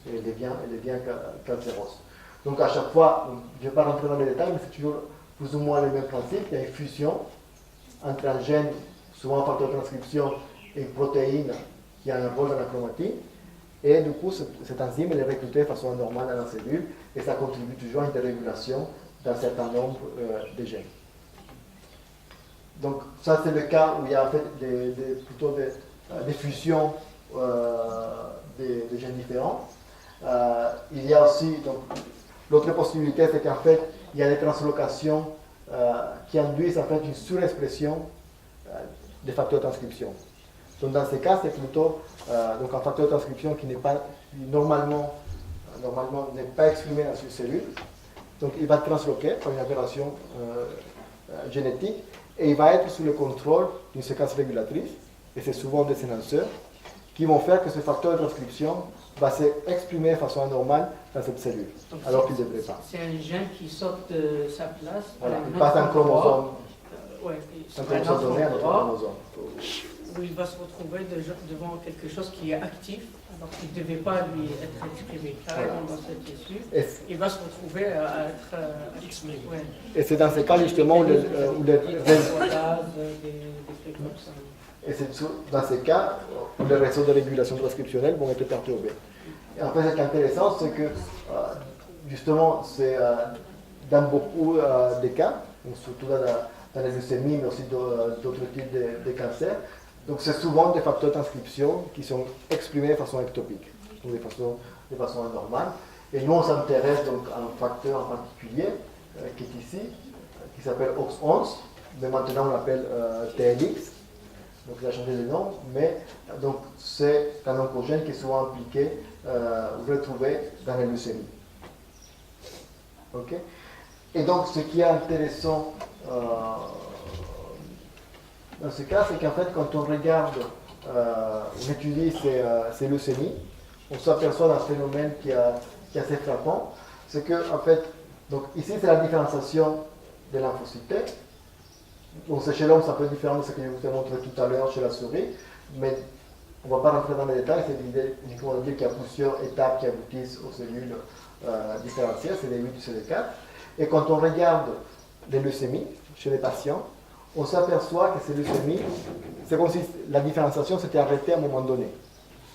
Et elle devient cancéreuse. Donc à chaque fois, je ne vais pas rentrer dans les détails, mais c'est toujours plus ou moins le même principe. Il y a une fusion entre un gène, souvent un facteur de transcription, et une protéine qui a un rôle dans la chromatine. Et du coup, cette enzyme elle est recrutée de façon anormale dans la cellule et ça contribue toujours à une dérégulation d'un certain nombre de gènes. Donc ça c'est le cas où il y a en fait plutôt des fusions des gènes différents. Il y a aussi, donc, l'autre possibilité c'est qu'en fait il y a des translocations qui induisent en fait une surexpression des facteurs de transcription. Donc dans ces cas c'est plutôt donc un facteur de transcription qui n'est pas normalement n'est pas exprimé dans une cellule. Donc il va transloquer par une opération génétique et il va être sous le contrôle d'une séquence régulatrice, et c'est souvent des sénanceurs, qui vont faire que ce facteur de transcription va s'exprimer de façon anormale dans cette cellule, Donc, alors qu'il ne devrait pas. C'est un gène qui sort de sa place. Voilà, à il un passe autre un chromosome, endroit, un un chromosome autre donné à notre endroit, chromosome. où il va se retrouver devant quelque chose qui est actif, alors qu'il ne devait pas lui être exprimé carrément dans ce tissu. Il va se retrouver à être exprimé. Ouais. Et c'est dans ces cas justement où les des trucs comme ça. et c'est dans ces cas où les réseaux de régulation transcriptionnelle vont être perturbés. Et en fait, ce qui est intéressant, c'est que justement, c'est dans beaucoup de cas, donc surtout dans les leucémies, mais aussi d'autres types de cancers, donc c'est souvent des facteurs de transcription qui sont exprimés de façon ectopique, donc de façon anormale. Et nous, on s'intéresse donc à un facteur en particulier qui est ici, qui s'appelle OX11, mais maintenant on l'appelle TLX. Donc il a changé de nom, mais donc c'est un oncogène qui est souvent impliqué ou retrouvé dans les leucémies. Okay. Et donc ce qui est intéressant dans ce cas, c'est qu'en fait quand on regarde, on étudie ces leucémies, on s'aperçoit d'un phénomène qui est assez frappant, c'est que en fait, donc ici c'est la différenciation des lymphocytes. Donc chez l'homme, c'est un peu différent de ce que je vous ai montré tout à l'heure chez la souris, mais on ne va pas rentrer dans les détails, c'est uniquement de dire qu'il y a plusieurs étapes qui aboutissent aux cellules différentielles, CD8 et CD4. Et quand on regarde les leucémies chez les patients, on s'aperçoit que ces leucémies, c'est comme si la différenciation s'était arrêtée à un moment donné.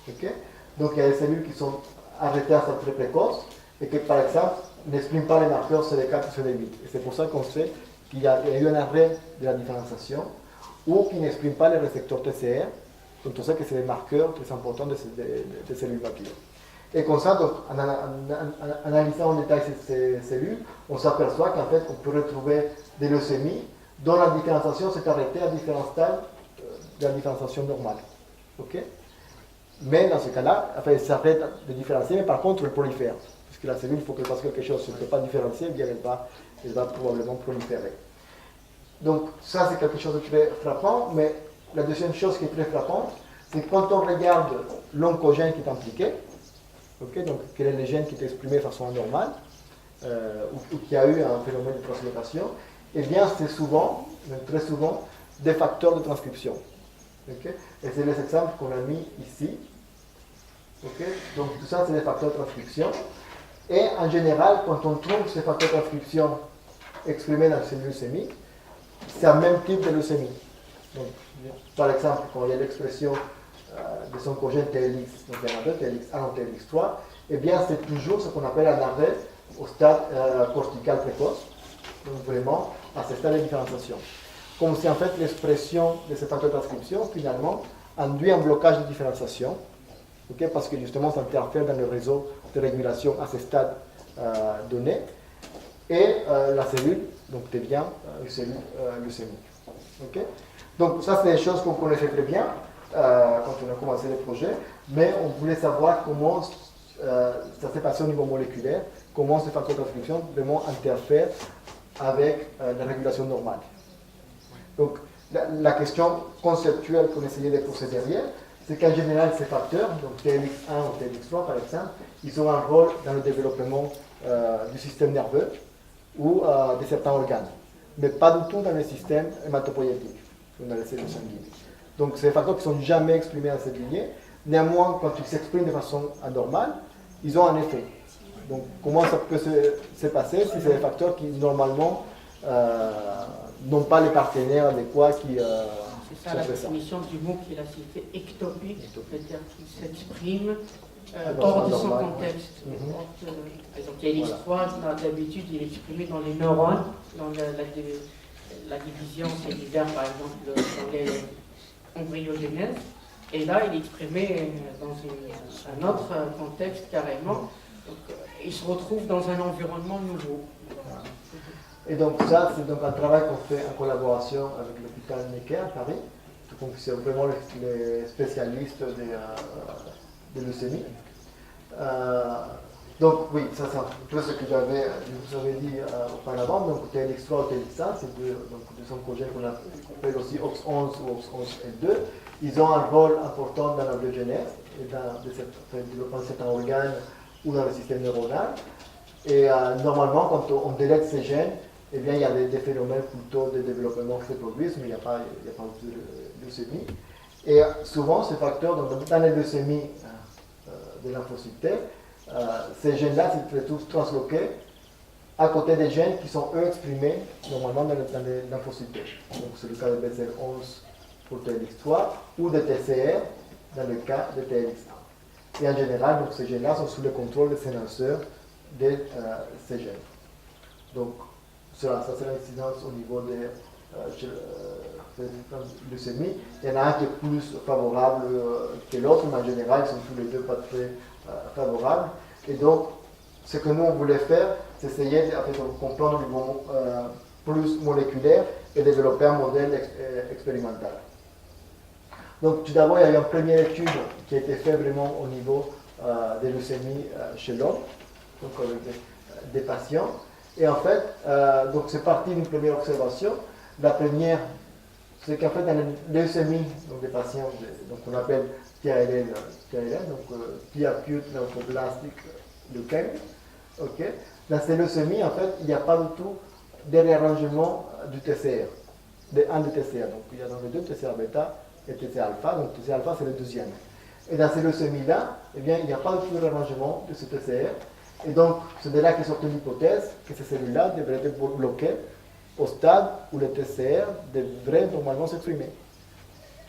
Okay. Donc il y a des cellules qui sont arrêtées à stade très précoce et qui, par exemple, n'expriment pas les marqueurs CD4 ou CD8. Et c'est pour ça qu'on sait qu'il y a eu un arrêt de la différenciation ou qui n'expriment pas les récepteurs TCR. Donc on sait que c'est des marqueurs très importants des cellules matures. Et comme ça, donc, en analysant en détail ces cellules, on s'aperçoit qu'en fait, on peut retrouver des leucémies dont la différenciation s'est arrêtée à différents stades de la différenciation normale. Okay. Mais dans ce cas-là, enfin, elle s'arrête de différencier, mais par contre, elle prolifère. Parce que la cellule, il faut qu'elle fasse quelque chose. Si elle ne peut pas différencier, eh bien elle va probablement proliférer. Donc ça, c'est quelque chose de très frappant, mais la deuxième chose qui est très frappante, c'est que quand on regarde l'oncogène qui est impliqué, okay, donc quel est le gène qui est exprimé de façon anormale, ou qui a eu un phénomène de translocation, eh bien c'est souvent, même très souvent, des facteurs de transcription. Okay. Et c'est les exemples qu'on a mis ici. Okay. Donc tout ça, c'est des facteurs de transcription. Et en général, quand on trouve ces facteurs de transcription exprimés dans ces leucémies, c'est un même type de leucémie. Donc, par exemple, quand il y a l'expression de son oncogène TLX, donc il y en a deux, TLX1 ou TLX3, eh bien c'est toujours ce qu'on appelle un arrêt au stade cortical précoce, donc vraiment à ce stade de différenciation. Comme si en fait l'expression de ces facteurs de transcription finalement induit un blocage de différenciation, okay, parce que justement ça interfère dans le réseau de régulation à ce stade donné, et la cellule donc, devient une cellule leucémique. Okay. Donc ça c'est des choses qu'on connaissait très bien quand on a commencé le projet, mais on voulait savoir comment ça s'est passé au niveau moléculaire, comment ces facteurs de transcription vraiment interfèrent avec la régulation normale. Donc la question conceptuelle qu'on essayait de poser derrière, c'est qu'en général ces facteurs, donc TLX1 ou TLX3 par exemple, ils ont un rôle dans le développement du système nerveux ou de certains organes, mais pas du tout dans le système hématopoïétique, dans les cellules sanguines. Donc c'est des facteurs qui ne sont jamais exprimés dans cette lignée, néanmoins quand ils s'expriment de façon anormale, ils ont un effet. Donc comment ça peut se passer si c'est des facteurs qui normalement n'ont pas les partenaires adéquats qui c'est ça la définition du mot qu'il a cité, ectopique, c'est-à-dire qu'il s'exprime hors de son contexte. Par exemple, TLX3, d'habitude, il est exprimé dans les neurones, dans la division cellulaire, par exemple, dans les embryogénèses. Et là, il est exprimé dans un autre contexte carrément. Donc, il se retrouve dans un environnement nouveau. Et donc ça, c'est donc un travail qu'on fait en collaboration avec l'hôpital Necker à Paris. Donc c'est vraiment les spécialistes de leucémie. Donc oui, ça c'est un peu ce que je vous avais dit auparavant. Donc TLX3 ou TLX1, c'est deux oncogènes qu'on appelle aussi OX11 ou OX11L2. Ils ont un rôle important dans la biogenèse et dans le développement de certains organes ou dans le système neuronal. Et normalement, quand on délète ces gènes, eh bien, il y a des phénomènes plutôt de développement qui se produisent, mais il n'y a pas de leucémie. Et souvent, ces facteurs, dans les leucémies de lymphocytes T, ces gènes-là se retrouvent transloqués à côté des gènes qui sont eux exprimés normalement dans les lymphocytes T. Donc, c'est le cas de BCL11 pour TLX3 ou de TCR dans le cas de TLX1. Et en général, donc, ces gènes-là sont sous le contrôle des sénanceurs de ces gènes. Donc, ça c'est l'incidence au niveau des leucémies. Il y en a un qui est plus favorable que l'autre, mais en général, ils sont tous les deux pas très favorables. Et donc, ce que nous, on voulait faire, c'est essayer de comprendre au niveau plus moléculaire et développer un modèle expérimental. Donc, tout d'abord, il y a eu une première étude qui a été faite vraiment au niveau des leucémies chez l'homme, donc avec des patients. Et en fait, donc c'est parti d'une première observation. La première, c'est qu'en fait, dans les leucémies, donc des patients, donc on appelle TALL, donc T-acute lymphoblastic leukemia. Okay. Dans ces leucémies, en fait, il n'y a pas du tout de réarrangement du TCR, un des TCR. Donc il y a dans les deux TCR bêta et TCR alpha. Donc TCR alpha, c'est le deuxième. Et dans ces leucémies-là, eh bien, il n'y a pas du tout de réarrangement de ce TCR. Et donc, c'est de là qu'est sortie l'hypothèse que ces cellules-là devraient être bloquées au stade où le TCR devrait normalement s'exprimer.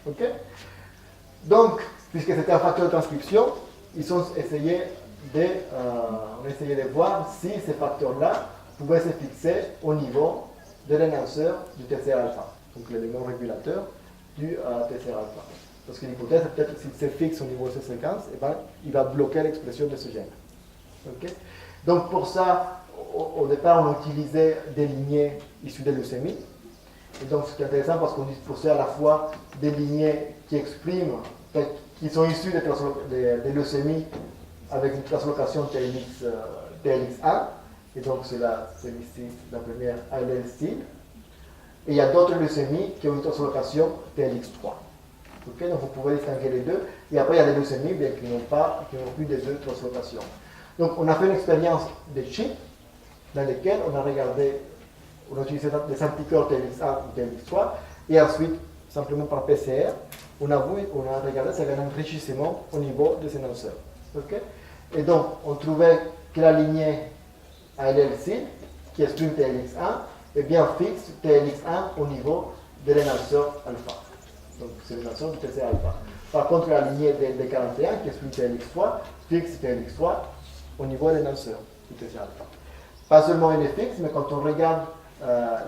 Ok. Donc, puisque c'était un facteur de transcription, ils ont essayé de voir si ces facteurs-là pouvaient se fixer au niveau de l'énonceur du TCR alpha, donc l'élément régulateur du TCR alpha. Parce que l'hypothèse, c'est peut-être que s'il se fixe au niveau de cette séquence, eh ben, il va bloquer l'expression de ce gène. Okay. Donc pour ça, au départ, on utilisait des lignées issues des leucémies. Et donc c'est intéressant parce qu'on disposait à la fois des lignées qui expriment, qui sont issues des leucémies avec une translocation TLX1. Et donc c'est ici la première allèle-C. Et il y a d'autres leucémies qui ont une translocation TLX3. Okay, donc vous pouvez distinguer les deux. Et après, il y a des leucémies qui n'ont plus des deux translocations. Donc, on a fait une expérience de chips dans lesquelles on a utilisé des anticorps TLX1 ou TLX3, et ensuite, simplement par PCR, on a regardé s'il y avait un enrichissement au niveau des énonceurs. Okay? Et donc, on trouvait que la lignée ALLC, qui exprime TLX1, est bien fixe TLX1 au niveau de l'énonceur alpha. Donc, c'est l'énonceur du TCR alpha. Par contre, la lignée des 41, qui exprime TLX3, fixe TLX3 au niveau de l'énonceur du TCR alpha. Pas seulement elle est fixe, mais quand on regarde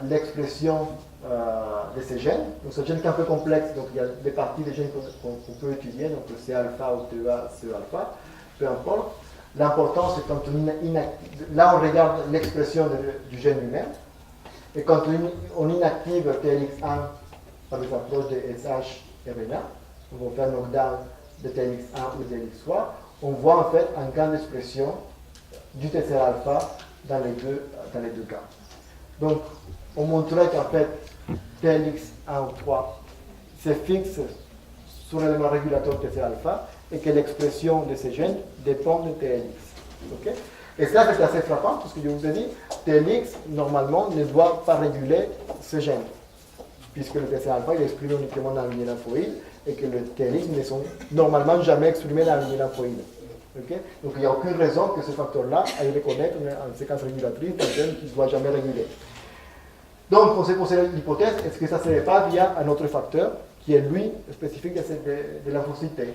l'expression de ces gènes, donc ce gène est un peu complexe, donc il y a des parties des gènes qu'on peut étudier, donc le C alpha ou TEA, CE alpha, peu importe. L'important c'est quand on inactive, là on regarde l'expression du gène lui-même, et quand on inactive TLX1 par des approches de SH-RNA, on va faire knockdown de TLX1 ou de TLX3, on voit en fait un gain d'expression du TCR alpha dans les deux cas. Donc, on montrait qu'en fait, TLX1 ou 3 se fixe sur l'élément régulateur TCR alpha et que l'expression de ces gènes dépend de TLX. Okay? Et ça, c'est assez frappant parce que je vous ai dit, TLX, normalement, ne doit pas réguler ce gène, puisque le TCR alpha il est exprimé uniquement dans la lignée lymphoïde et que le TLX ne sont normalement jamais exprimés dans la lignée lymphoïde. Okay? Donc il n'y a aucune raison que ce facteur-là aille reconnaître une séquence régulatrice d'un gène qui ne doit jamais réguler. Donc on s'est posé l'hypothèse, est-ce que ça ne serait pas via un autre facteur qui est lui spécifique de lymphocyte T.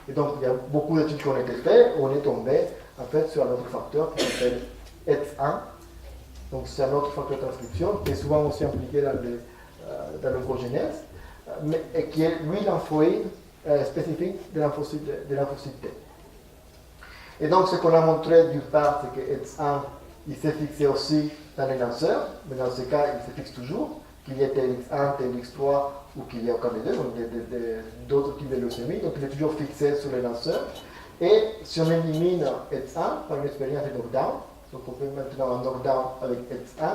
Et donc il y a beaucoup d'études qui ont été faites, où on est tombé en fait sur un autre facteur qui s'appelle ETS1. Donc c'est un autre facteur de transcription qui est souvent aussi impliqué dans dans l'oncogenèse, et qui est lui lymphoïde spécifique de lymphocyte T. Et donc ce qu'on a montré d'une part, c'est que ETS1 il s'est fixé aussi dans les lanceurs, mais dans ce cas il se fixe toujours, qu'il y ait TLX1, TLX3 ou qu'il y ait aucun des deux, donc il y a d'autres types de leucémie, donc il est toujours fixé sur les lanceurs. Et si on élimine ETS1 par une expérience de knockdown, donc on fait maintenant un knockdown avec ETS1,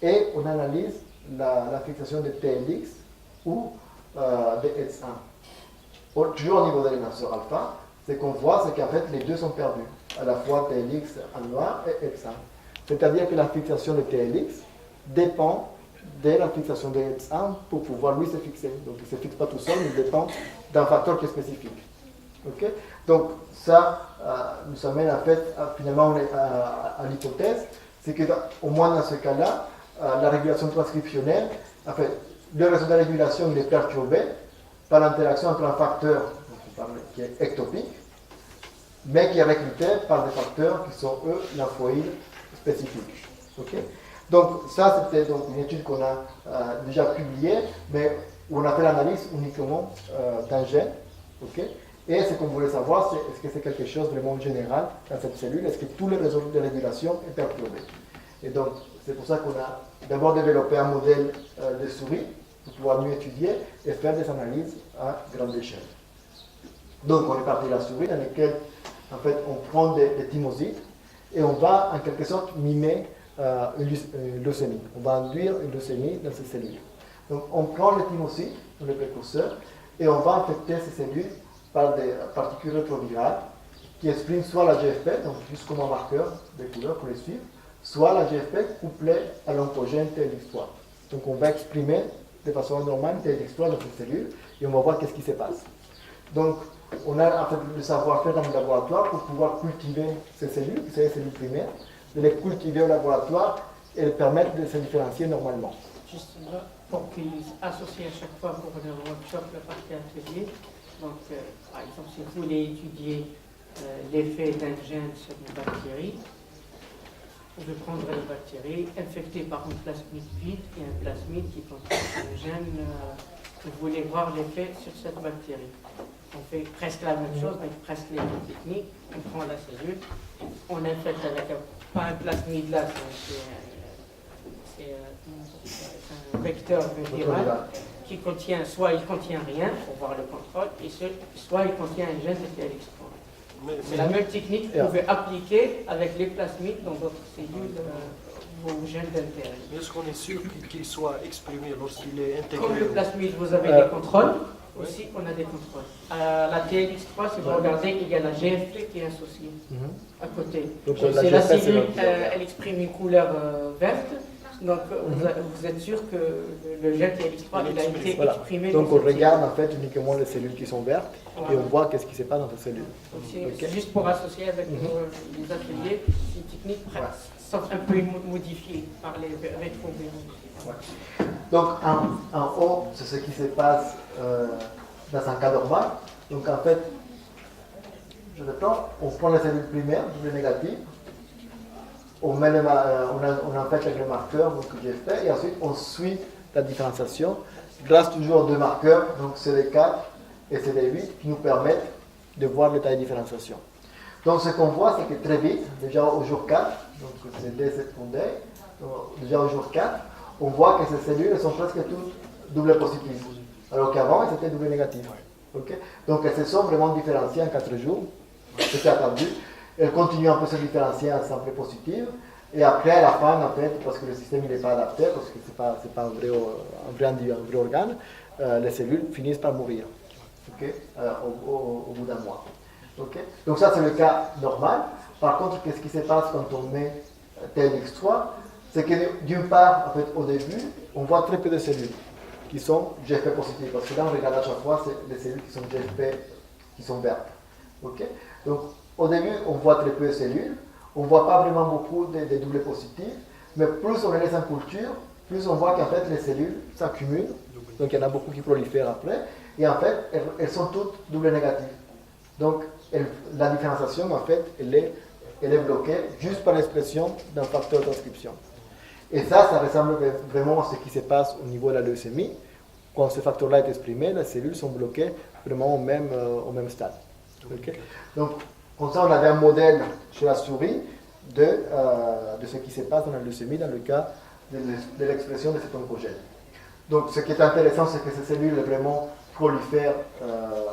et on analyse la fixation de TLX ou de ETS1. Toujours au niveau des lanceurs alpha, ce qu'on voit, c'est qu'en fait les deux sont perdus, à la fois TLX en noir et ETS1. C'est-à-dire que la fixation de TLX dépend de la fixation de ETS1 pour pouvoir lui se fixer. Donc il ne se fixe pas tout seul, il dépend d'un facteur qui est spécifique. Okay? Donc ça nous amène en fait finalement à l'hypothèse, c'est qu'au moins dans ce cas-là, la régulation transcriptionnelle, en fait, le réseau de régulation il est perturbé par l'interaction entre un facteur qui est ectopique, mais qui est recruté par des facteurs qui sont eux lymphoïdes spécifiques. Okay? Donc ça c'était donc une étude qu'on a déjà publiée, mais où on a fait l'analyse uniquement d'un gène. Okay? Et ce qu'on voulait savoir, c'est est-ce que c'est quelque chose de vraiment général dans cette cellule, est-ce que tous les réseaux de régulation est perturbé. Et donc c'est pour ça qu'on a d'abord développé un modèle de souris pour pouvoir mieux étudier et faire des analyses à grande échelle. Donc on est parti de la souris dans laquelle en fait on prend des thymocytes et on va en quelque sorte mimer une leucémie. On va induire une leucémie dans ces cellules. Donc on prend les thymocytes, le précurseur, et on va infecter ces cellules par des particules rétrovirales qui expriment soit la GFP, donc juste comme un marqueur de couleur pour les suivre, soit la GFP couplée à l'oncogène TLX3. Donc on va exprimer de façon normale TLX3 dans ces cellules et on va voir qu'est-ce qui se passe. Donc on a en fait le savoir-faire dans le laboratoire pour pouvoir cultiver ces cellules, qui sont les cellules primaires, de les cultiver au laboratoire et les permettre de se différencier normalement. Juste là, pour qu'ils associent à chaque fois pour le workshop la partie atelier. Donc, par exemple, si vous voulez étudier l'effet d'un gène sur une bactérie, vous pouvez prendre la bactérie infectée par un plasmide vide et un plasmide qui contient un gène que vous voulez voir l'effet sur cette bactérie. On fait presque la même chose, avec presque les mêmes techniques. On prend la cellule, on infecte avec pas un plasmide là, c'est un vecteur viral qui contient, soit il contient rien pour voir le contrôle, et soit il contient un gène de TLX3. C'est la même technique que vous pouvez appliquer avec les plasmides dans votre cellule vos gènes d'intérêt. Est-ce qu'on est sûr qu'il soit exprimé lorsqu'il est intégré? Comme le plasmide, vous avez des contrôles. Aussi, on a des contrôles. La TLX3, si vous regardez, il y a la GFP qui est associée à côté. Donc, c'est la cellule, elle exprime une couleur verte. Donc, vous êtes sûr que le gène TLX3 il a été exprimé. Donc, on regarde en fait uniquement les cellules qui sont vertes et on voit qu'est-ce qui se passe dans ces cellules. C'est juste pour associer avec les ateliers, une technique sont un peu modifiée par les rétroviraux. Donc en haut, c'est ce qui se passe dans un cas normal. Donc en fait, je reprends, on prend les cellules primaires, double négatives, on infecte avec le marqueur donc, que j'ai fait, et ensuite on suit la différenciation grâce toujours aux deux marqueurs, donc CD4 et CD8, qui nous permettent de voir l'état de différenciation. Donc ce qu'on voit, c'est que très vite, déjà au jour 4, donc c'est dès secondaire, déjà au jour 4, on voit que ces cellules sont presque toutes double positives, alors qu'avant elles étaient double négatives. Okay? Donc elles se sont vraiment différenciées en 4 jours, c'était attendu. Elles continuent un peu se différencier en simple positive, et après à la fin, en fait, parce que le système n'est pas adapté, parce que ce n'est pas un vrai organe, les cellules finissent par mourir okay? Au bout d'un mois. Okay? Donc ça c'est le cas normal. Par contre, qu'est-ce qui se passe quand on met TLX3? C'est que d'une part, en fait, au début, on voit très peu de cellules qui sont GFP positives. Parce que là, on regarde à chaque fois, c'est les cellules qui sont GFP, qui sont vertes. Okay? Donc, au début, on voit très peu de cellules. On ne voit pas vraiment beaucoup de doubles positifs. Mais plus on les laisse en culture, plus on voit qu'en fait, les cellules s'accumulent. Donc, il y en a beaucoup qui prolifèrent après. Et en fait, elles sont toutes double négatives. Donc, la différenciation, en fait, elle est bloquée juste par l'expression d'un facteur de transcription. Et ça ressemble vraiment à ce qui se passe au niveau de la leucémie. Quand ce facteur-là est exprimé, les cellules sont bloquées vraiment au même stade. Okay? Donc, comme ça, on avait un modèle chez la souris de ce qui se passe dans la leucémie dans le cas de l'expression de cet oncogène. Donc, ce qui est intéressant, c'est que ces cellules vraiment prolifèrent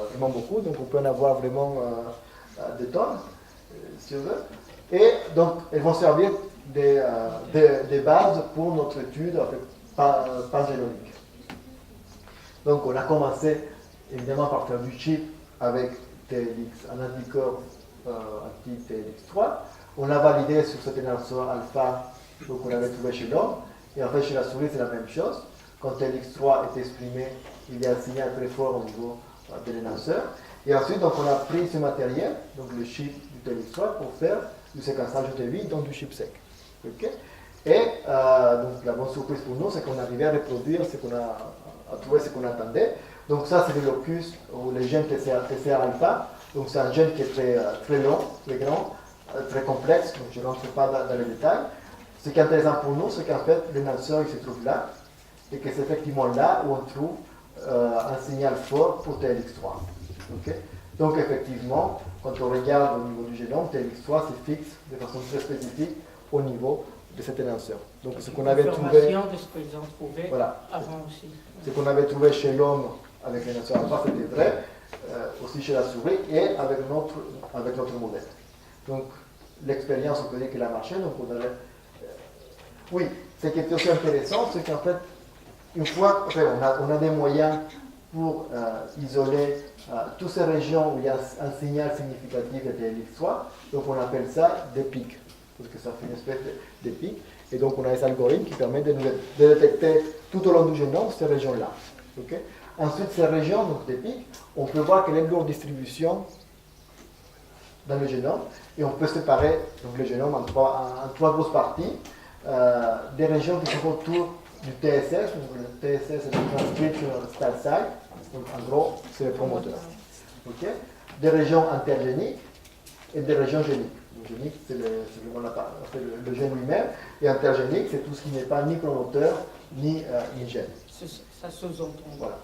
vraiment beaucoup. Donc, on peut en avoir vraiment des tonnes, si on veut. Et donc, elles vont servir des bases pour notre étude pangénomique. Donc, on a commencé évidemment par faire du chip avec TLX, un anticorps anti-TLX3. On a validé sur cet énonceur alpha, donc on l'avait trouvé chez l'homme. Et en fait, chez la souris, c'est la même chose. Quand TLX3 est exprimé, il y a un signal très fort au niveau de l'énonceur. Et ensuite, donc, on a pris ce matériel, donc le chip du TLX3, pour faire du séquençage de vie, donc du chip sec. Okay? Et donc, la bonne surprise pour nous, c'est qu'on arrivait à reproduire à trouver ce qu'on attendait. Donc ça, c'est le locus où les gènes TCR-alpha. Donc c'est un gène qui est très long, très grand, très complexe. Donc je ne rentre pas dans les détails. Ce qui est intéressant pour nous, c'est qu'en fait, l'énonceur, il se trouve là. Et que c'est effectivement là où on trouve un signal fort pour TLX3. Okay? Donc effectivement, quand on regarde au niveau du génome, TLX3 se fixe de façon très spécifique au niveau de cet énonceur. Donc ce qu'on avait trouvé, de ce qu'ils ont trouvé voilà, avant aussi. Ce qu'on avait trouvé chez l'homme avec l'énonceur alpha, c'était vrai, aussi chez la souris et avec notre modèle. Donc l'expérience, on peut dire qu'elle a marché. Donc oui, ce qui est aussi intéressant, c'est qu'en fait, une fois, on a des moyens pour isoler toutes ces régions où il y a un signal significatif de TLX3, donc on appelle ça des pics, parce que ça fait une espèce de pics, et donc on a des algorithmes qui permettent de détecter tout au long du génome ces régions-là. Okay? Ensuite, ces régions, donc des pics, on peut voir quelle est leur distribution dans le génome, et on peut séparer donc, le génome en trois grosses parties, des régions qui sont autour du TSS, donc le TSS c'est le Transcriptional Start Site, donc en gros c'est le promoteur. Okay? Des régions intergéniques et des régions géniques. Donc, génique c'est le gène lui-même, et intergénique c'est tout ce qui n'est pas ni promoteur ni gène. Ça sous-entend. Voilà.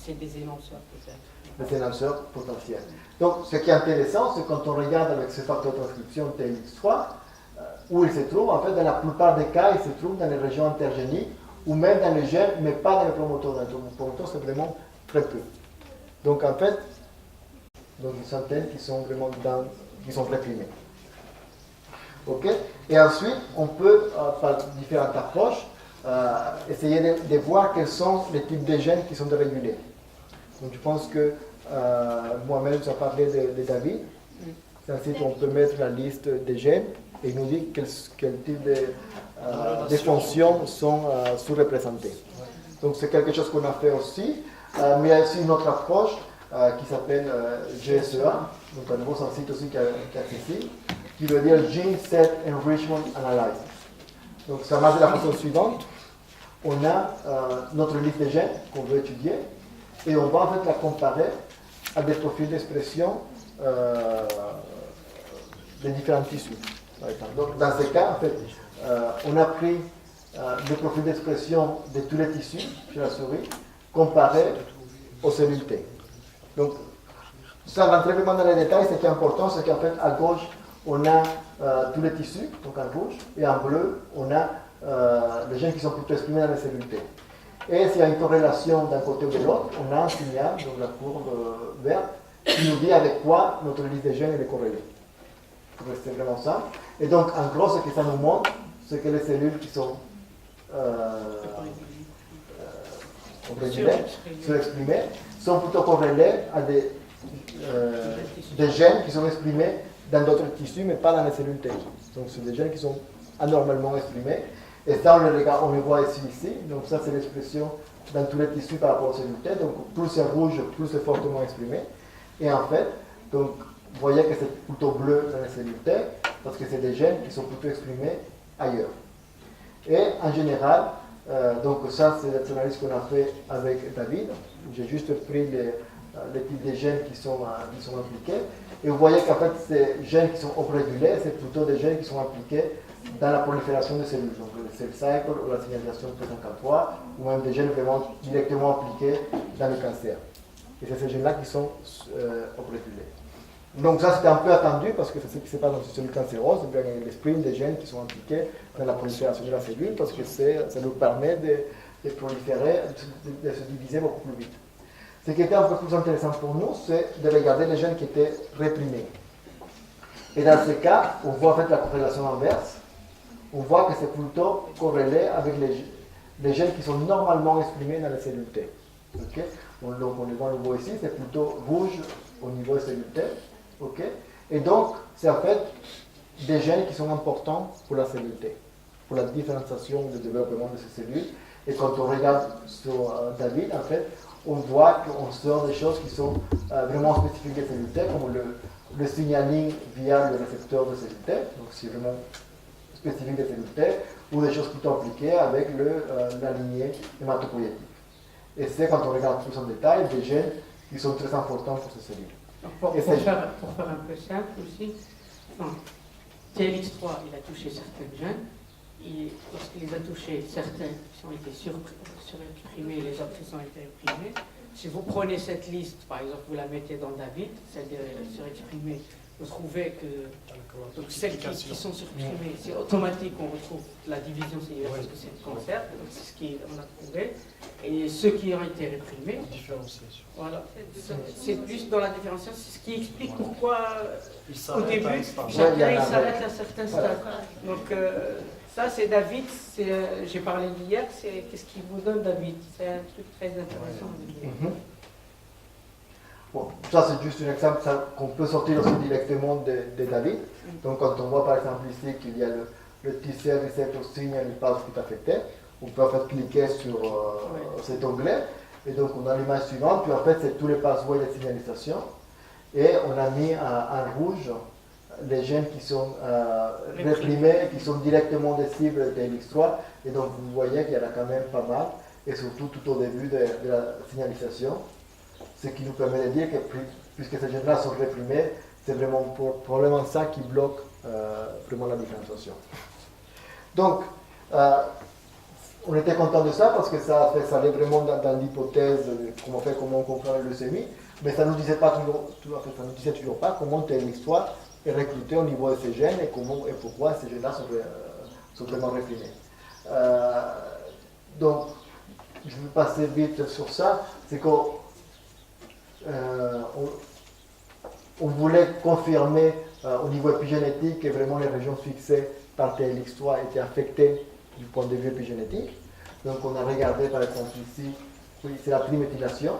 C'est des énonceurs peut-être. Des énonceurs potentiels. Donc ce qui est intéressant, c'est quand on regarde avec ce facteur de transcription TLX3, où il se trouve, en fait, dans la plupart des cas, il se trouve dans les régions intergéniques ou même dans les gènes, mais pas dans les promoteurs. Dans les promoteurs, c'est vraiment très peu. Donc, en fait, donc une centaine qui sont vraiment réprimés. OK? Et ensuite, on peut, par différentes approches, essayer de voir quels sont les types de gènes qui sont dérégulés. Donc, je pense que moi-même, j'ai parlé de David. Ensuite, on peut mettre la liste des gènes et il nous dit quel type de fonctions sont sous-représentées. Donc c'est quelque chose qu'on a fait aussi, mais il y a aussi une autre approche qui s'appelle GSEA, donc à nouveau c'est un site aussi qui est accessible, qui veut dire Gene Set Enrichment Analysis. Donc ça marche de la façon suivante, on a notre liste de gènes qu'on veut étudier et on va en fait la comparer à des profils d'expression des différents tissus. Donc, dans ce cas, en fait, on a pris le profil d'expression de tous les tissus chez la souris comparé aux cellules T. Donc, sans rentrer vraiment dans les détails, ce qui est important, c'est qu'en fait, à gauche, on a tous les tissus, donc en rouge, et en bleu, on a les gènes qui sont plutôt exprimés dans les cellules T. Et s'il y a une corrélation d'un côté ou de l'autre, on a un signal, donc la courbe verte, qui nous dit avec quoi notre liste de gènes est corrélée. C'est vraiment simple. Et donc, en gros, ce que ça nous montre, c'est que les cellules qui sont surexprimées sont plutôt corrélées à des gènes qui sont exprimés dans d'autres tissus, mais pas dans les cellules T. Donc, c'est des gènes qui sont anormalement exprimés. Et ça, on le voit ici. Donc, ça, c'est l'expression dans tous les tissus par rapport aux cellules T. Donc, plus c'est rouge, plus c'est fortement exprimé. Et en fait, donc, vous voyez que c'est plutôt bleu dans les cellules T, parce que c'est des gènes qui sont plutôt exprimés ailleurs. Et en général, donc ça c'est l'analyse qu'on a fait avec David. J'ai juste pris les types de gènes qui sont impliqués. Et vous voyez qu'en fait, ces gènes qui sont upregulés, c'est plutôt des gènes qui sont impliqués dans la prolifération de cellules, donc le cell cycle ou la signalisation P53, ou même des gènes vraiment directement impliqués dans le cancer. Et c'est ces gènes-là qui sont oprégulés. Donc ça c'était un peu attendu parce que c'est ce qui se passe dans une cellule cancéreuse, il y a l'esprit des gènes qui sont impliqués dans la prolifération de la cellule parce que ça nous permet de proliférer, de se diviser beaucoup plus vite. Ce qui était un peu plus intéressant pour nous, c'est de regarder les gènes qui étaient réprimés. Et dans ce cas, on voit en fait la corrélation inverse. On voit que c'est plutôt corrélé avec les gènes qui sont normalement exprimés dans les cellules T. Okay? Donc on le voit ici, c'est plutôt rouge au niveau des cellules T. Okay? Et donc, c'est en fait des gènes qui sont importants pour la cellule T, pour la différenciation et le développement de ces cellules. Et quand on regarde sur David, en fait, on voit qu'on sort des choses qui sont vraiment spécifiques des cellules T, comme le signaling via le récepteur de cellules T, donc c'est vraiment spécifique des cellules T, ou des choses plutôt impliquées avec la lignée hématopoïétique. Et c'est quand on regarde plus en détail des gènes qui sont très importants pour ces cellules. Pour faire un peu simple aussi, TLX3 il a touché certains gènes, et lorsqu'il les a touchés, certains ont été surexprimés, les autres ont été réprimés. Si vous prenez cette liste, par exemple, vous la mettez dans David, c'est-à-dire surexprimée, vous trouvez que donc celles qui sont supprimées, c'est automatique, on retrouve la division cellulaire parce que c'est le cancer, donc c'est ce qu'on a trouvé. Et ceux qui ont été réprimés, voilà, c'est plus dans la différenciation, c'est ce qui explique pourquoi au début, chacun il s'arrête à certains stades. Donc ça c'est David, j'ai parlé d'hier, c'est qu'est-ce qui vous donne David, c'est un truc très intéressant. Bon, ça c'est juste un exemple qu'on peut sortir aussi directement de David. Donc quand on voit par exemple ici qu'il y a le T-cell receptor signal passe qui est affecté, on peut en fait cliquer sur cet onglet et donc on a l'image suivante, puis en fait c'est tous les pathways de signalisation et on a mis en rouge les gènes qui sont réprimés, qui sont directement des cibles de TLX3 et donc vous voyez qu'il y en a quand même pas mal et surtout tout au début de la signalisation. Ce qui nous permet de dire que puisque ces gènes-là sont réprimés, c'est vraiment probablement ça qui bloque vraiment la différenciation. Donc, on était content de ça parce que ça allait vraiment dans l'hypothèse de comment on comprend la leucémie, mais ça ne nous disait toujours pas comment TLX3 est recruté au niveau de ces gènes et pourquoi ces gènes-là sont vraiment réprimés. Donc, je vais passer vite sur ça. C'est qu'on on voulait confirmer au niveau épigénétique que vraiment les régions fixées par TLX3 étaient affectées du point de vue épigénétique. Donc on a regardé par exemple ici, oui, c'est la triméthylation.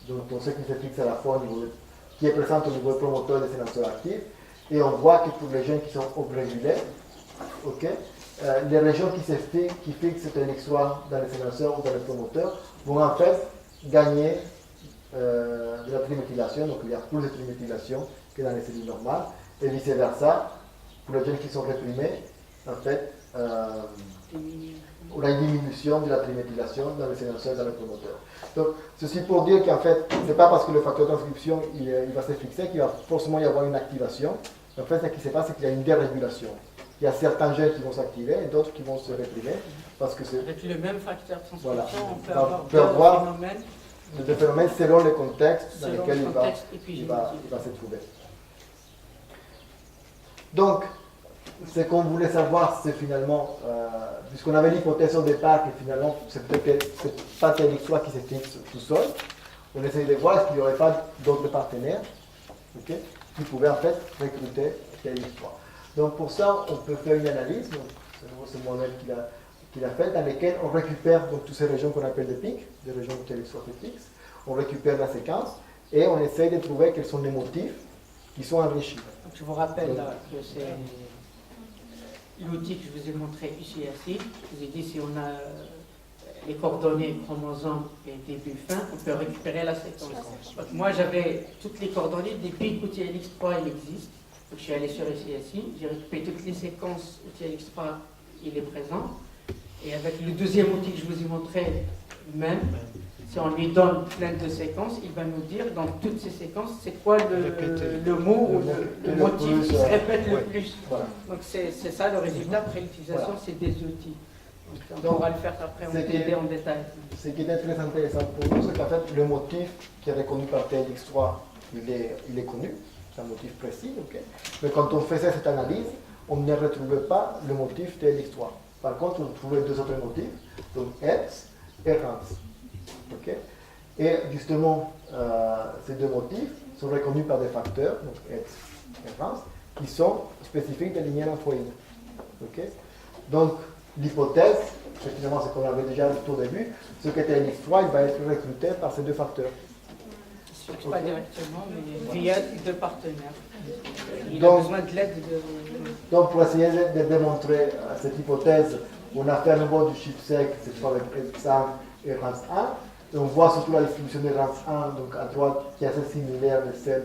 Donc on sait qu'il se fixe à la fois qui est présente au niveau promoteur des sénateurs actifs. Et on voit que pour les gènes qui sont oprégulés, les régions qui fixent TLX3 dans les sénateurs ou dans les promoteurs vont en fait gagner de la triméthylation, donc il y a plus de triméthylation que dans les cellules normales, et vice versa, pour les gènes qui sont réprimés, en fait, on a une diminution de la triméthylation dans les sénateurs et dans les promoteurs. Donc, ceci pour dire qu'en fait, ce n'est pas parce que le facteur de transcription il va se fixer qu'il va forcément y avoir une activation. En fait, ce qui se passe, c'est qu'il y a une dérégulation. Il y a certains gènes qui vont s'activer et d'autres qui vont se réprimer. Parce que c'est... Avec le même facteur de transcription, voilà. on peut avoir deux phénomènes. De phénomènes selon le contexte dans lequel il va se trouver. Donc, ce qu'on voulait savoir, c'est finalement, puisqu'on avait l'hypothèse au départ que finalement, c'est peut-être que c'est pas TLX3 qui se fixe tout seul, on essayait de voir est-ce qu'il n'y aurait pas d'autres partenaires qui pouvaient en fait recruter TLX3. Donc pour ça, on peut faire une analyse, c'est moi-même qui l'a fait, dans lesquelles on récupère donc, toutes ces régions qu'on appelle des pics, des régions où TLX3 se fixe, on récupère la séquence et on essaye de trouver quels sont les motifs qui sont enrichis. Donc, je vous rappelle là, que c'est l'outil que je vous ai montré ici. Je vous ai dit si on a les coordonnées chromosome et début fin, on peut récupérer la séquence. Donc, moi j'avais toutes les coordonnées des pics où TLX3 il existe. Donc, je suis allé sur SCSI, j'ai récupéré toutes les séquences où TLX3 il est présent. Et avec le deuxième outil que je vous ai montré, même, Si on lui donne plein de séquences, il va nous dire dans toutes ces séquences, c'est quoi le mot ou le motif qui se répète le plus. Voilà. Donc c'est ça le résultat. Après l'utilisation, Voilà. c'est des outils. Donc, on Donc, pourra le faire après en c'est TD que- en détail. Ce qui est très intéressant pour nous, c'est qu'en fait, le motif qui est reconnu par TLX3, il est connu, c'est un motif précis, ok. Mais quand on faisait cette analyse, on ne retrouvait pas le motif TLX3. Par contre, on trouvait deux autres motifs, donc Hertz et Rance. ok. Et justement, ces deux motifs sont reconnus par des facteurs, donc Hertz et Rance, qui sont spécifiques des lignées lymphoïdes. ok. Donc, l'hypothèse, c'est finalement ce qu'on avait déjà dit au début, c'est que TLX3 il va être recruté par ces deux facteurs. Surtout pas directement, mais via deux partenaires. Il Donc- a besoin de l'aide de. Donc, pour essayer de démontrer cette hypothèse, on a fait à nouveau du chip-sec, cette fois avec RANS1 et RANS1. Et on voit surtout la distribution de RANS1, donc à droite, qui est assez similaire de celle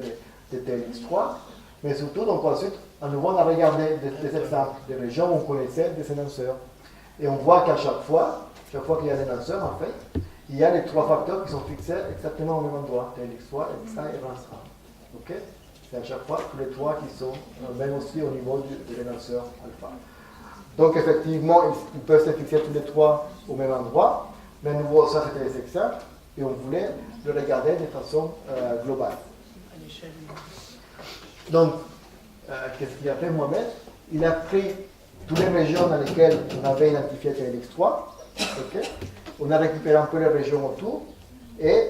de TLX3. Mais surtout, donc ensuite, à nouveau, on a regardé des exemples, des régions où on connaissait des énonceurs. Et on voit qu'à chaque fois qu'il y a des énonceurs, en fait, il y a les trois facteurs qui sont fixés exactement au même endroit, TLX3, RANS1 et RANS1. ok. C'est à chaque fois tous les trois qui sont même aussi au niveau de l'énonceur alpha. Donc effectivement, ils peuvent se fixer tous les trois au même endroit, mais à nouveau, ça c'était les exemples, et on voulait le regarder de façon globale. À l'échelle. Donc, qu'est-ce qu'il a fait Mohamed? Il a pris toutes les régions dans lesquelles on avait identifié TLX3, ok. On a récupéré un peu les régions autour, et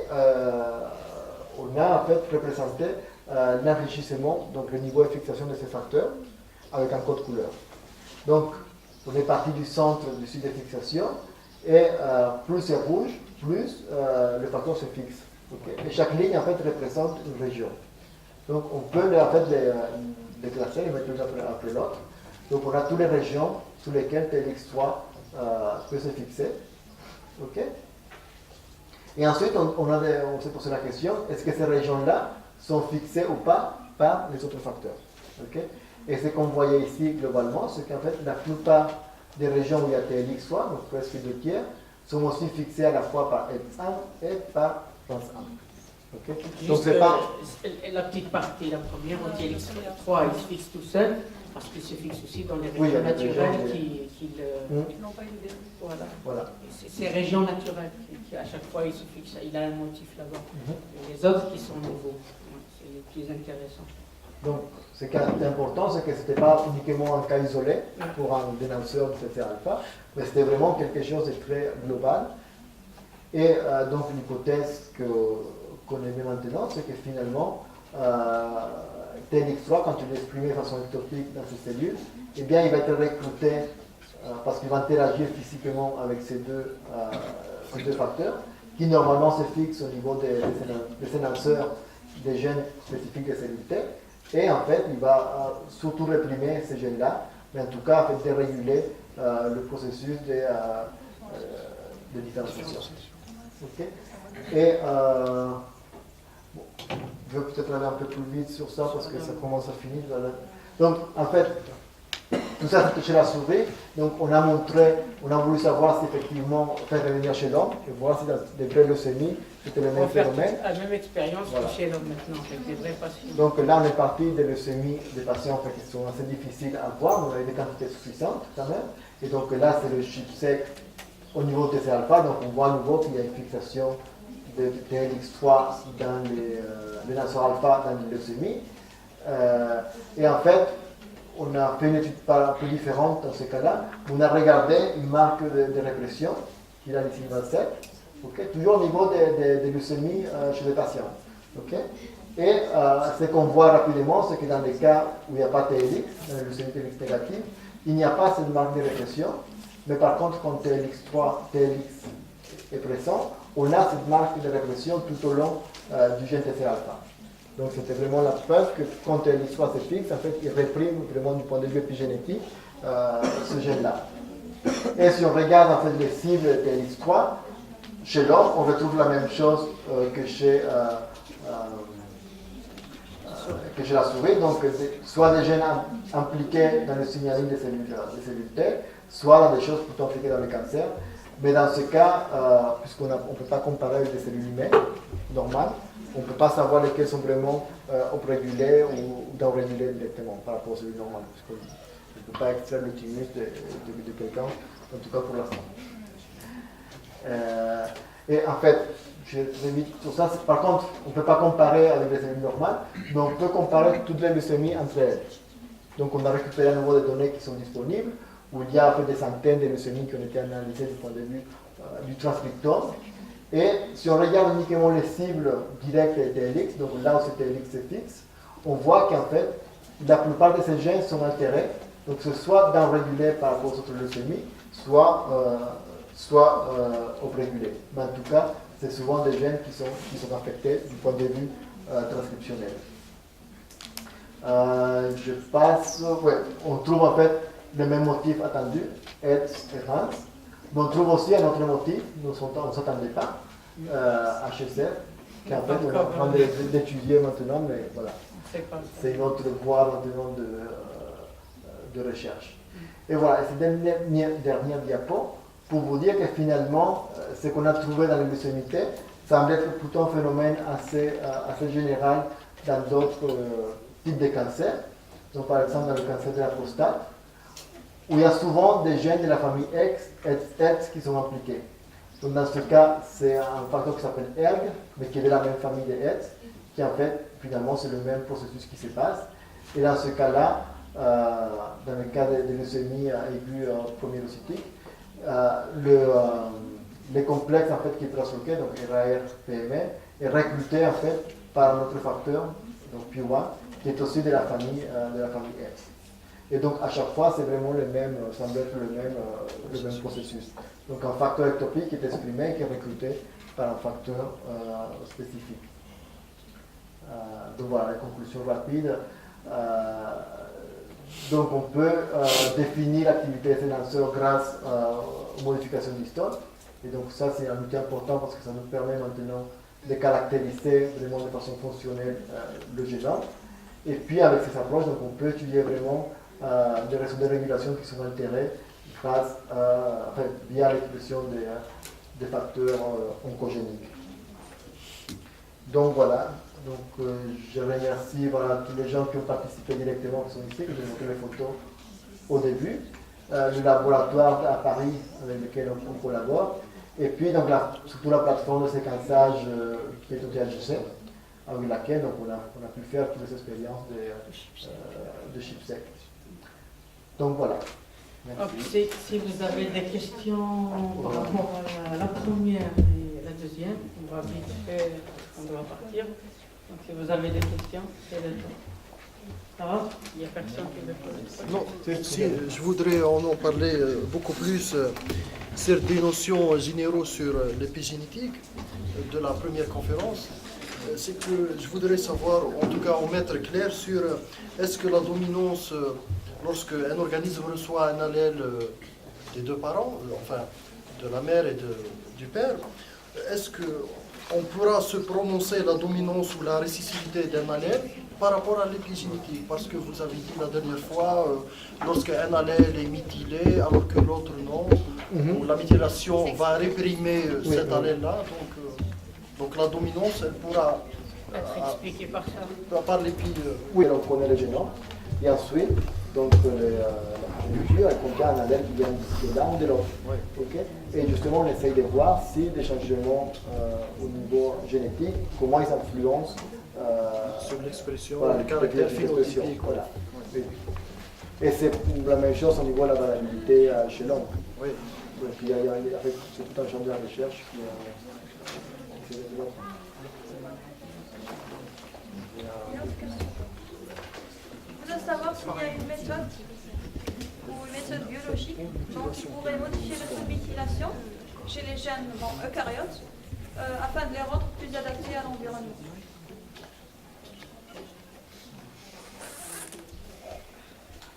on a en fait représenté l'enrichissement, donc le niveau de fixation de ces facteurs, avec un code couleur. Donc, on est parti du centre du site de fixation, et plus c'est rouge, plus le facteur se fixe. ok. Et chaque ligne, en fait, représente une région. Donc, on peut en fait les classer, les mettre l'une après l'autre. Donc, on a toutes les régions sous lesquelles TLX3 peut se fixer. ok. Et ensuite, on s'est posé la question, est-ce que ces régions-là sont fixées ou pas par les autres facteurs. ok. Et ce qu'on voyait ici globalement, c'est qu'en fait, la plupart des régions où il y a TLX3, donc presque 2 tiers, sont aussi fixées à la fois par X1 et par RANS1. ok. Donc, Juste c'est pas. la petite partie, la première, on dit X3, il se fixe tout seul, parce qu'il se fixe aussi dans les Oui, il y régions a des naturelles régions, qui le. Hmm. Ils n'ont pas eu de Voilà. Voilà. C'est ces régions naturelles qui, à chaque fois, il se fixe, il a un motif là-bas. Mhm. Et les autres qui sont nouveaux, ouais, c'est les plus intéressants. Donc, ce qui est important, c'est que ce n'était pas uniquement un cas isolé pour un dénonceur de TT alpha, mais c'était vraiment quelque chose de très global. Et donc, l'hypothèse qu'on émet maintenant, c'est que finalement, TLX3, quand tu l'exprimes de façon ectopique dans ces cellules, eh bien, il va être recruté parce qu'il va interagir physiquement avec ces deux facteurs qui normalement se fixent au niveau des énonceurs des gènes spécifiques des cellules T. Et en fait, il va surtout réprimer ces gènes-là, mais en tout cas, en fait, déréguler le processus de différenciation. ok. Et bon, je vais peut-être aller un peu plus vite sur ça parce que ça commence à finir. Voilà. Donc, en fait, tout ça c'était chez la souris. Donc, on a voulu savoir si effectivement faire revenir chez l'homme et voir si dans des vraies leucémies c'était le On va même faire phénomène. la même expérience Voilà. que chez l'homme maintenant, avec des vrais patients. Donc là, on est parti des leucémies des patients en fait, qui sont assez difficiles à voir, mais on avait des quantités suffisantes quand même. Et donc là, c'est le chip sec au niveau de TC-alpha. Donc on voit à nouveau qu'il y a une fixation de TLX3 dans les lanceurs alpha dans les leucémies. Et en fait, on a fait une étude un peu différente dans ce cas-là. On a regardé une marque de répression, qui est la lysine 27, toujours au niveau des leucémies chez les patients. Et ce qu'on voit rapidement, c'est que dans les cas où il n'y a pas TLX, dans les leucémies TLX négatives, il n'y a pas cette marque de répression. Mais par contre, quand TLX est présent, on a cette marque de répression tout au long du gène TC-alpha. Donc c'était vraiment la preuve que quand TLX3 se fixe, en fait, il réprime vraiment du point de vue épigénétique ce gène-là. Et si on regarde en fait les cibles de TLX3, chez l'homme, on retrouve la même chose que chez la souris, donc soit des gènes impliqués dans le signaling des cellules T, soit dans des choses plutôt impliquées dans le cancer. Mais dans ce cas, puisqu'on ne peut pas comparer avec des cellules humaines normales, on ne peut pas savoir lesquelles sont vraiment uprégulées ou downrégulées directement par rapport aux cellules normales, puisqu'on ne peut pas extraire le thymus de quelqu'un, en tout cas pour l'instant. Et en fait, je vite sur ça. Par contre, on ne peut pas comparer avec les cellules normales, mais on peut comparer toutes les leucémies entre elles. Donc on a récupéré à nouveau des données qui sont disponibles, où il y a des centaines de leucémies qui ont été analysées du point de vue du transcriptome. Et si on regarde uniquement les cibles directes des TLX, donc là où ce TLX est fixe, on voit qu'en fait, la plupart de ces gènes sont altérés, donc ce soit downrégulés par rapport aux autres leucémies, soit uprégulés. Mais en tout cas, c'est souvent des gènes qui sont affectés du point de vue transcriptionnel. Je passe, on trouve en fait le même motif attendu, ETS et RANS, mais on trouve aussi un autre motif, on ne s'attendait pas, HSF, qu'en fait on est en train d'étudier maintenant, mais voilà, c'est une autre voie maintenant de recherche. Et voilà, et cette dernière diapo, pour vous dire que finalement, ce qu'on a trouvé dans les leucémies semble être plutôt un phénomène assez général dans d'autres types de cancers. Donc par exemple dans le cancer de la prostate, où il y a souvent des gènes de la famille X qui sont impliqués. Donc dans ce cas, c'est un facteur qui s'appelle ERG, mais qui est de la même famille de X, qui en fait, finalement, c'est le même processus qui se passe. Et dans ce cas-là, dans le cas de leucémie aiguë promyélocytique, le complexe en fait, qui est transloqué, donc RAR-PME, est recruté en fait par un autre facteur, donc PI1, qui est aussi de la famille X. Et donc à chaque fois, c'est vraiment le même, semble être le même processus. Donc un facteur ectopique qui est exprimé et qui est recruté par un facteur spécifique. Donc voilà, la conclusion rapide. Donc on peut définir l'activité de ces lanceurs grâce aux modifications d'histones. Et donc ça c'est un outil important parce que ça nous permet maintenant de caractériser vraiment de façon fonctionnelle le génome. Et puis avec ces approches, donc, on peut étudier vraiment des réseaux de régulation qui sont altérés grâce, via l'expression des facteurs oncogéniques. Donc voilà. Donc, je remercie tous les gens qui ont participé directement, qui sont ici, que j'ai montré les photos au début. Le laboratoire à Paris avec lequel on collabore. Et puis, donc, surtout la plateforme de séquençage qui est au THC, avec laquelle donc, on a pu faire toutes les expériences de chipset. Donc voilà. Merci. Si vous avez des questions par rapport à la première et la deuxième, on va vite fait, on doit partir. Donc si vous avez des questions, c'est le temps. Ça va? Il n'y a personne qui veut poser. Non, si, je voudrais en parler beaucoup plus sur des notions généraux sur l'épigénétique de la première conférence. C'est que je voudrais savoir, en tout cas en mettre clair sur est-ce que la dominance, lorsque un organisme reçoit un allèle des deux parents, enfin de la mère et du père, est-ce qu'on pourra se prononcer la dominance ou la récessivité d'un allèle par rapport à l'épigénétique? Parce que vous avez dit la dernière fois, lorsqu'un allèle est mutilé alors que l'autre non, la mutilation va réprimer cet allèle-là. Donc la dominance, elle pourra être expliquée par ça. Par l'épi. Oui, on connaît le génome. Et ensuite, donc, la biologie, elle contient un allèle qui vient de l'un ou de l'autre. Oui. Okay? Et justement, on essaye de voir si des changements au niveau génétique, comment ils influencent sur l'expression, voilà, le caractère phénotypique. Voilà. Oui. Et c'est la même chose au niveau de la variabilité chez l'homme. Oui. Donc, c'est tout un champ de la recherche qui se développe. Je voudrais savoir s'il y a une méthode ou une méthode biologique qui pourrait modifier la sous-méthylation chez les gènes eucaryotes afin de les rendre plus adaptés à l'environnement.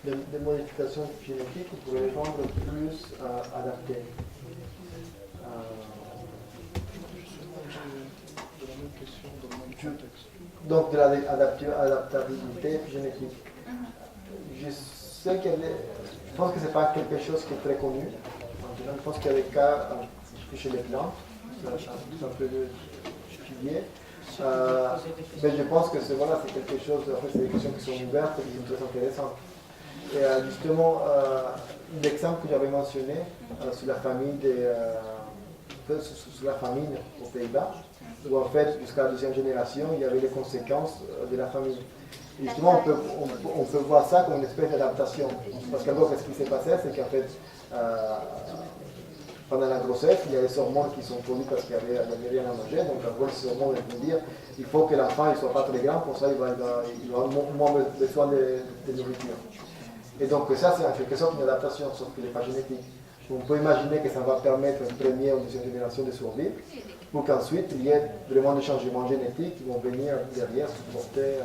Des modifications génétiques qui pourraient les rendre plus adaptées. Donc de l'adaptabilité génétique. Je sais je pense que ce n'est pas quelque chose qui est très connu maintenant. Je pense qu'il y a des cas chez les plantes, c'est un peu étudié. Mais je pense que c'est quelque chose, en fait, c'est des questions qui sont ouvertes et qui sont très intéressantes. Et justement, l'exemple que j'avais mentionné sur la famille sur la famine aux Pays-Bas, où en fait, jusqu'à la deuxième génération, il y avait les conséquences de la famine. Et justement, on peut voir ça comme une espèce d'adaptation. Parce qu'alors, ce qui s'est passé, c'est qu'en fait, pendant la grossesse, il y a des hormones qui sont produits parce qu'il n'y avait rien à manger. Donc, en gros, ces hormones vont dire il faut que l'enfant ne soit pas très grand, pour ça, il va avoir moins besoin de nourriture. Et donc, ça, c'est en quelque sorte une adaptation, sauf qu'il n'est pas génétique. On peut imaginer que ça va permettre à une première ou deuxième génération de survivre, pour qu'ensuite, il y ait vraiment des changements génétiques qui vont venir derrière supporter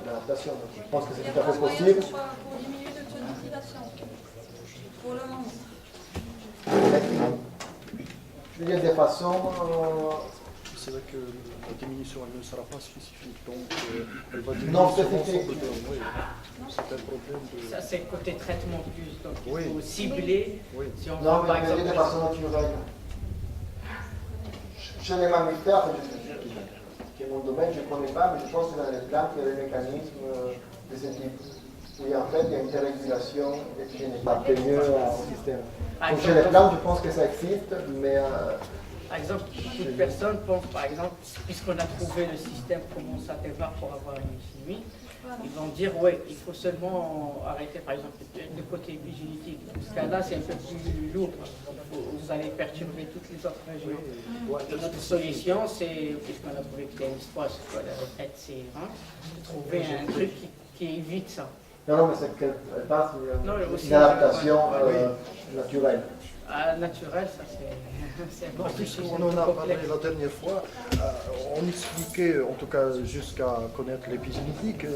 l'adaptation. Donc, je pense que c'est tout à fait possible. Pour diminuer le taux d'utilisation, pour le moment. Il y a des façons. C'est vrai que la diminution elle ne sera pas spécifique, donc elle va diminuer Non, sur spécifique. l'ensemble de... Oui, c'est un problème de... Ça, c'est le côté traitement plus. Donc, Oui. il faut cibler. Oui. Si on Non, veut, par mais il y a exemple, des façons naturelles. Chez les mammifères, qui est mon domaine, je ne connais pas, mais je pense que dans les plantes, il y a des mécanismes de ce type. Oui, en fait, il y a une dérégulation épigénétique mieux au système. Donc, chez les plantes, je pense que ça existe, mais par exemple, toute personne pense, par exemple, puisqu'on a trouvé le système, comment ça démarre pour avoir une chimie, ils vont dire, oui, il faut seulement arrêter, par exemple, le côté épigénétique. Dans ce cas-là, c'est un peu plus lourd. Vous allez perturber toutes les autres régions. Notre solution, c'est, puisqu'on a trouvé qu'il y a une espace, la tête, c'est de trouver un truc qui évite ça. non, mais c'est qu'elle passe aussi, une adaptation naturelle. Naturel, ça c'est un Non, peu plus on en a parlé complexe. la dernière fois, on expliquait, en tout cas jusqu'à connaître l'épigénétique,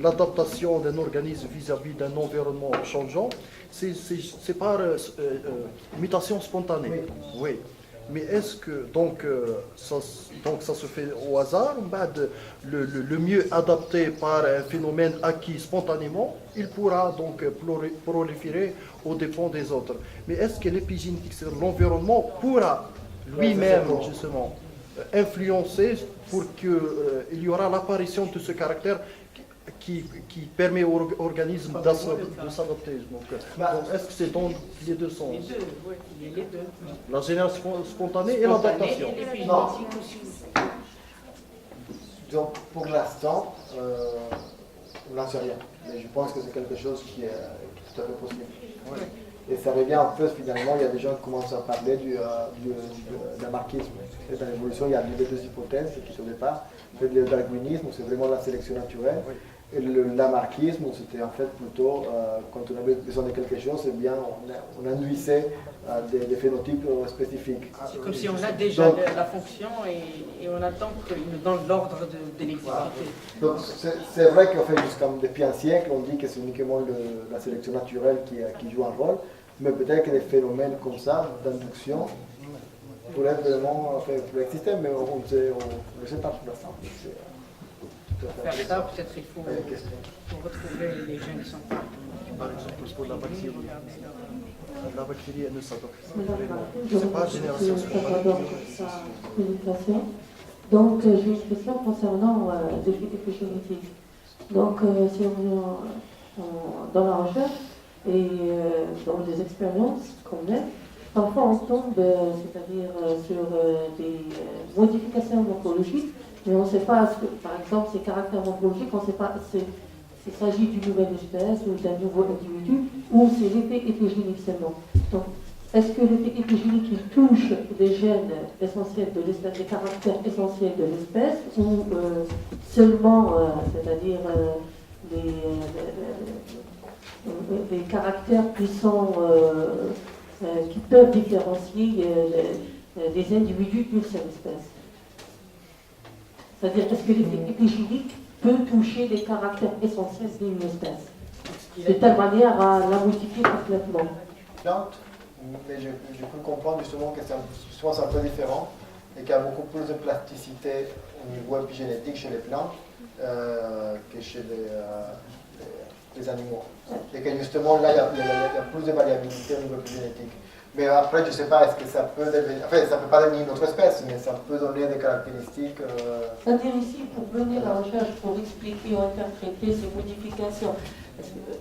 l'adaptation d'un organisme vis-à-vis d'un environnement changeant, c'est par mutation spontanée. Oui. Mais est-ce que ça se fait au hasard, le mieux adapté par un phénomène acquis spontanément, il pourra donc proliférer aux dépens des autres. Mais est-ce que l'épigénétique, c'est l'environnement, pourra lui-même justement influencer pour qu'il y aura l'apparition de ce caractère qui permet au organisme de s'adapter. Donc, est-ce que c'est dans les deux sens? Les deux, oui, il y a les deux. La génération spontanée et l'adaptation. Et l'épigénétique Non. aussi. Donc, pour l'instant, on n'en sait rien. Mais je pense que c'est quelque chose qui est tout à fait possible. Ouais. Et ça revient en fait, finalement, il y a des gens qui commencent à parler du lamarckisme. Et dans l'évolution, il y a deux hypothèses qui sont au départ. Le darwinisme, où c'est vraiment la sélection naturelle. Oui. Et le lamarckisme, où c'était en fait plutôt, quand on avait besoin de quelque chose, eh bien, on induisait des phénotypes spécifiques. C'est comme si on a déjà Donc, la fonction et on attend qu'il nous donne l'ordre de l'exécuter. Donc c'est vrai qu'en fait, depuis un siècle, on dit que c'est uniquement la sélection naturelle qui joue un rôle, mais peut-être que des phénomènes comme ça, d'induction, pourraient vraiment pourraient exister, mais on ne sait pas pour l'instant. Pour faire ça, peut-être il faut retrouver les gènes qui sont Par exemple, pour la bactérie, elle ne s'adapte Je c'est pas génération Salvador pour sa présentation. Donc, j'ai une question concernant l'effet épigénétique. Donc, si on dans la recherche et dans des expériences qu'on a, parfois on tombe, c'est-à-dire sur des modifications morphologiques, mais on ne sait pas, par exemple, ces caractères morphologiques, on ne sait pas s'il s'agit d'une nouvelle espèce ou d'un nouveau individu, ou c'est l'effet épigénique seulement. Donc, est-ce que l'effet épigénique il touche des gènes essentiels de l'espèce, des caractères essentiels de l'espèce, ou seulement, c'est-à-dire les caractères qui peuvent différencier des individus d'une seule espèce? C'est-à-dire, est-ce que l'effet épigénique peut toucher les caractères essentiels d'une espèce, de telle manière à la modifier complètement? Mais je peux comprendre justement que c'est un peu différent et qu'il y a beaucoup plus de plasticité au niveau épigénétique chez les plantes que chez les animaux. Et que justement là, il y a plus de variabilité au niveau épigénétique. Mais après, je ne sais pas, est-ce que ça peut devenir, enfin, ça ne peut pas devenir une autre espèce, mais ça peut donner des caractéristiques. C'est-à-dire ici, pour mener la recherche, pour expliquer ou interpréter ces modifications,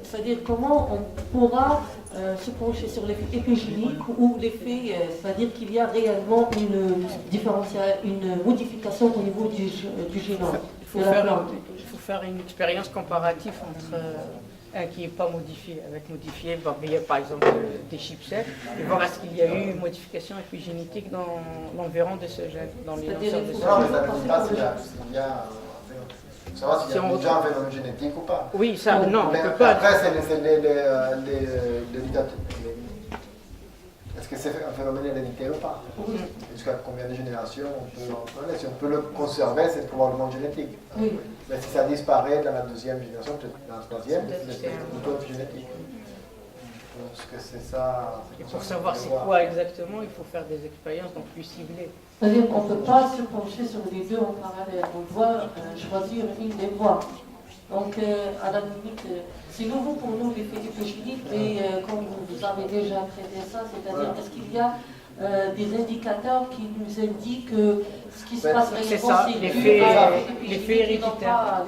c'est-à-dire comment on pourra se pencher sur l'effet épigénique ou l'effet, c'est-à-dire qu'il y a réellement une modification au niveau du génome de la plante. Il faut faire une expérience comparative entre un qui n'est pas modifié, avec modifié, par exemple des chipsets, et voir est-ce qu'il y a eu une modification épigénétique dans l'environ de ce gène, dans les lanceurs de ce Non, mais gène. ça ne dit pas s'il y a savoir s'il y a déjà un phénomène génétique ou pas. Oui, ça, non, on Mais ne peut pas. après, c'est l'hérédité. Est-ce que c'est un phénomène héréditaire ou pas? Jusqu'à combien de générations on peut en parler? Si on peut le conserver, c'est probablement génétique. Oui. Mais si ça disparaît dans la deuxième génération, peut-être dans la troisième, c'est plutôt génétique. Je pense que c'est ça. Et pour savoir c'est quoi exactement, il faut faire des expériences donc plus ciblées. C'est-à-dire qu'on ne peut pas se pencher sur les deux en parallèle. On doit choisir une des voies. Donc, à la limite, c'est nouveau pour nous l'effet épigénique, mais comme vous avez déjà traité ça, c'est-à-dire est-ce qu'il y a des indicateurs qui nous indiquent ce qui se passe C'est réellement, ça, c'est l'effet héréditaire.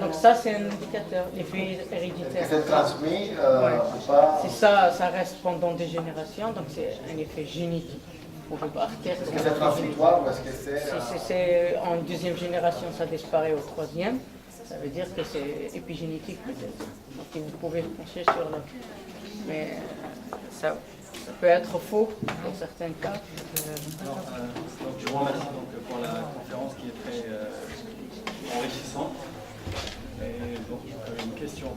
Donc ça, c'est un indicateur, l'effet héréditaire. Est-ce que c'est transmis ou pas? C'est ça, ça reste pendant des générations, donc c'est un effet génétique. Vous pouvez pas faire. Est-ce que c'est transitoire ou est-ce que c'est. Si c'est en deuxième génération, ça disparaît au troisième. Ça veut dire que c'est épigénétique peut-être. Donc vous pouvez pencher sur le. Mais ça peut être faux dans certains cas. Alors, donc je vous remercie donc, pour la conférence qui est très enrichissante. Et donc une question,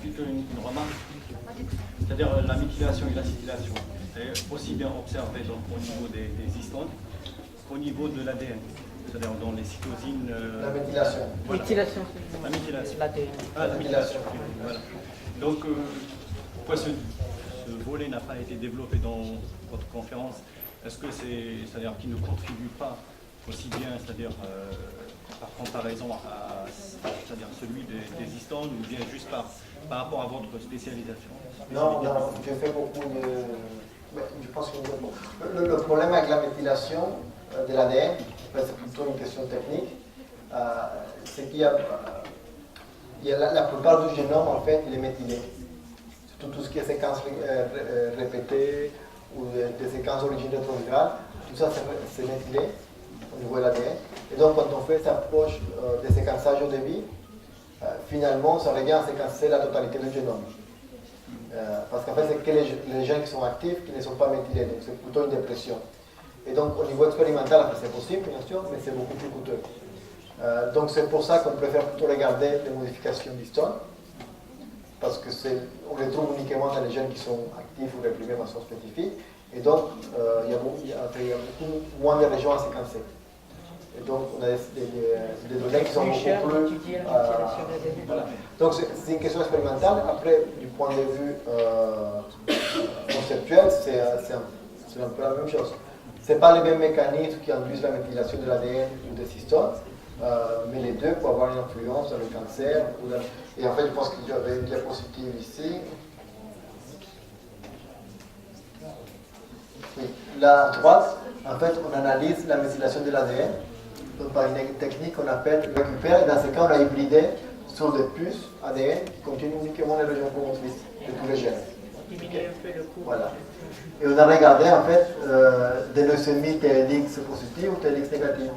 plutôt une remarque, c'est-à-dire la méthylation et l'acétylation est aussi bien observée donc, au niveau des histones qu'au niveau de l'ADN. C'est-à-dire dans les cytosines. La méthylation. Voilà. Méthylation. La méthylation. L'ADN. Ah, la méthylation. Voilà. Donc, pourquoi ce volet n'a pas été développé dans votre conférence? Est-ce que c'est-à-dire qu'il ne contribue pas aussi bien, c'est-à-dire par comparaison à c'est-à-dire celui des histones ou bien juste par rapport à votre spécialisation? Non, je fais beaucoup de. Je pense que le problème avec la méthylation de l'ADN, c'est plutôt une question technique, c'est qu'il y a la plupart du génome en fait il est méthylé. Surtout tout ce qui est séquences répétées ou des séquences d'origine rétrovirale, tout ça c'est méthylé au niveau de l'ADN. Et donc quand on fait cette approche de séquençage au débit, finalement ça revient à séquencer la totalité du génome. Parce qu'en fait c'est que les gènes qui sont actifs qui ne sont pas méthylés, donc c'est plutôt une dépression. Et donc au niveau expérimental c'est possible bien sûr, mais c'est beaucoup plus coûteux. Donc c'est pour ça qu'on préfère plutôt regarder les modifications d'histones, parce qu'on les trouve uniquement dans les gènes qui sont actifs ou réprimés de façon spécifique, et donc il y a beaucoup moins de régions à séquencer. Et donc on a des données qui sont beaucoup plus... voilà. Donc c'est une question expérimentale. Après, du point de vue conceptuel, c'est un peu la même chose. Ce n'est pas les mêmes mécanismes qui induisent la méthylation de l'ADN ou des histones, mais les deux peuvent avoir une influence dans le cancer. Et en fait, je pense qu'il y avait une diapositive ici. Oui. La droite, en fait, on analyse la méthylation de l'ADN par une technique qu'on appelle récupère. Et dans ce cas, on a hybridé sur des puces ADN qui contiennent uniquement les régions promotrices de tous les gènes. Diminuer un peu le coût. Voilà. Et on a regardé en fait des leucémies TLX positives ou TLX négatives.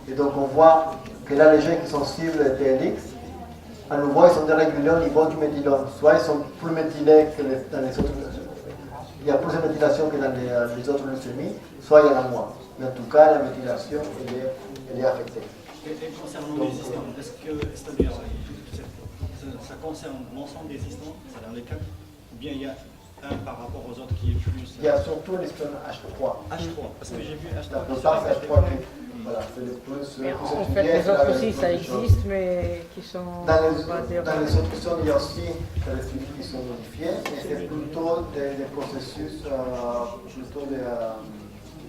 Et donc on voit que là, les gènes qui sont cibles de TLX, à nouveau, ils sont dérégulés au niveau du méthylome. Soit ils sont plus méthylés que dans les autres. Il y a plus de méthylation que dans les autres leucémies, soit il y en a moins. Mais en tout cas, la méthylation, elle est affectée. Et concernant les histones, est-ce que c'est-à-dire ça concerne l'ensemble des histones, c'est-à-dire les 4, ou bien il y a un par rapport aux autres qui est plus... Il y a surtout l'histone H3. H3, parce que j'ai vu H3. La plupart, c'est H3. Voilà, c'est le plus. Mais en fait, les autres aussi, ça existe, mais qui sont. Dans les autres histones, il y a aussi des studies qui sont modifiés, mais c'est plutôt des processus, plutôt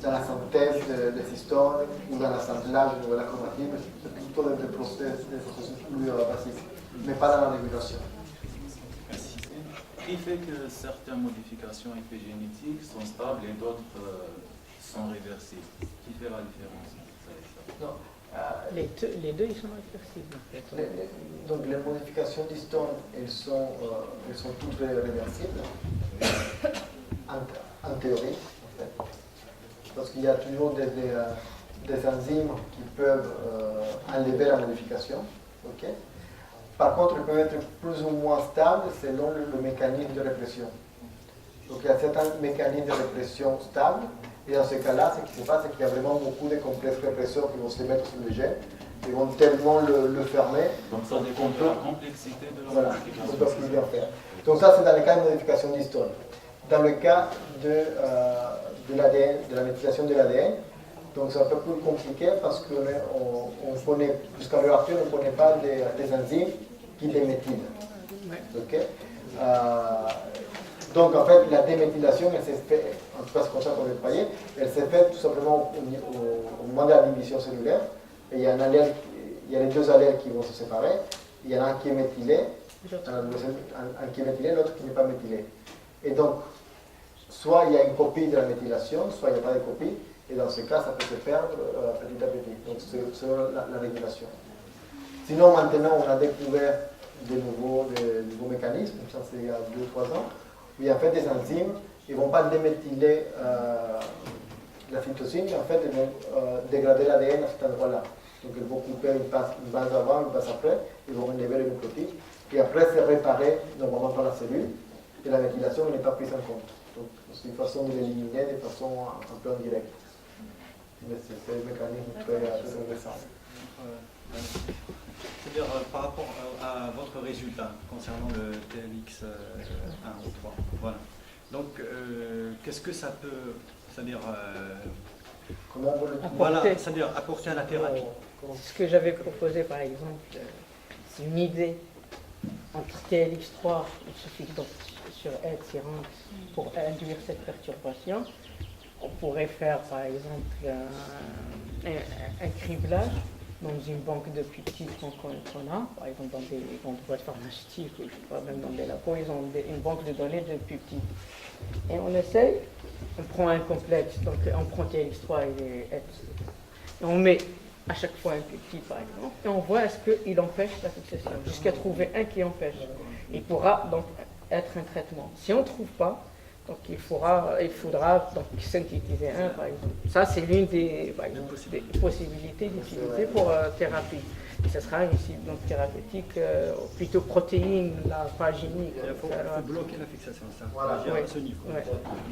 dans la synthèse des histones ou dans l'assemblage de la chromatine, c'est plutôt des processus plus basiques, mais pas dans la régulation. Merci. qui fait que certaines modifications épigénétiques sont stables et d'autres sont réversibles? Qui fait la différence? Non. Les deux, ils sont réversibles en fait. Donc les modifications d'histone, elles sont toutes réversibles, en théorie, en fait. Parce qu'il y a toujours des enzymes qui peuvent enlever la modification. Okay. Par contre, ils peuvent être plus ou moins stables selon le mécanisme de répression. Donc il y a certains mécanismes de répression stables, et dans ce cas-là, ce qui se passe, c'est qu'il y a vraiment beaucoup de complexes répresseurs qui vont se mettre sur le gène, ils vont tellement le fermer. Donc ça dépend de la complexité de la voilà, modification. on ne peut plus bien faire. Donc ça, c'est dans le cas de modification d'histone. Dans le cas de l'ADN, de la méthylation de l'ADN, donc c'est un peu plus compliqué parce qu'on connaît, jusqu'à l'heure actuelle, on ne connaît pas des enzymes qui déméthylent. Okay. Donc en fait, la déméthylation, elle s'est faite, en tout cas c'est comme ça qu'on le croyait, elle s'est faite tout simplement au moment de la division cellulaire. Et il y a les deux allèles qui vont se séparer. Il y en a un qui est méthylé, un qui est méthylé, l'autre qui n'est pas méthylé. Et donc, soit il y a une copie de la méthylation, soit il n'y a pas de copie. Et dans ce cas, ça peut se perdre petit à petit. Donc, c'est la régulation. Sinon, maintenant, on a découvert de nouveaux mécanismes, ça c'est il y a 2-3 ans, où il y a en fait des enzymes, ils ne vont pas déméthyler la phytosine, mais en fait, ils vont dégrader l'ADN à cet endroit-là. Donc, ils vont couper une base avant, une base après, ils vont enlever les nucléotides, et après, c'est réparé normalement par la cellule, et la méthylation n'est pas prise en compte. Donc, c'est une façon de l'éliminer de façon un peu indirecte. Mais c'est un mécanisme très intéressant. C'est-à-dire par rapport à votre résultat concernant le TLX 1 ou 3. Voilà. Donc, qu'est-ce que ça peut, c'est-à-dire, comment on peut le voilà, c'est-à-dire apporter à la thérapie? Ce que j'avais proposé, par exemple, c'est une idée entre TLX3, il suffit donc sur L-tirante pour induire cette perturbation. On pourrait faire, par exemple, un criblage dans une banque de peptides qu'on a, par exemple dans des boîtes pharmaceutiques ou je sais pas, même dans des labos, ils ont une banque de données de peptides. Et on essaye, on prend un complexe, donc on prend TLX3 et L, et on met à chaque fois un peptide par exemple, et on voit est-ce qu'il empêche la fixation, jusqu'à trouver un qui empêche. Il pourra donc être un traitement. Si on ne trouve pas, donc il faudra donc synthétiser un, par exemple. Ça, c'est l'une des possibilités d'utiliser pour thérapie. Et ce sera une cible donc, thérapeutique, plutôt protéine, la paginique. Il faut bloquer la fixation, ça. Voilà. À ce niveau. Ouais.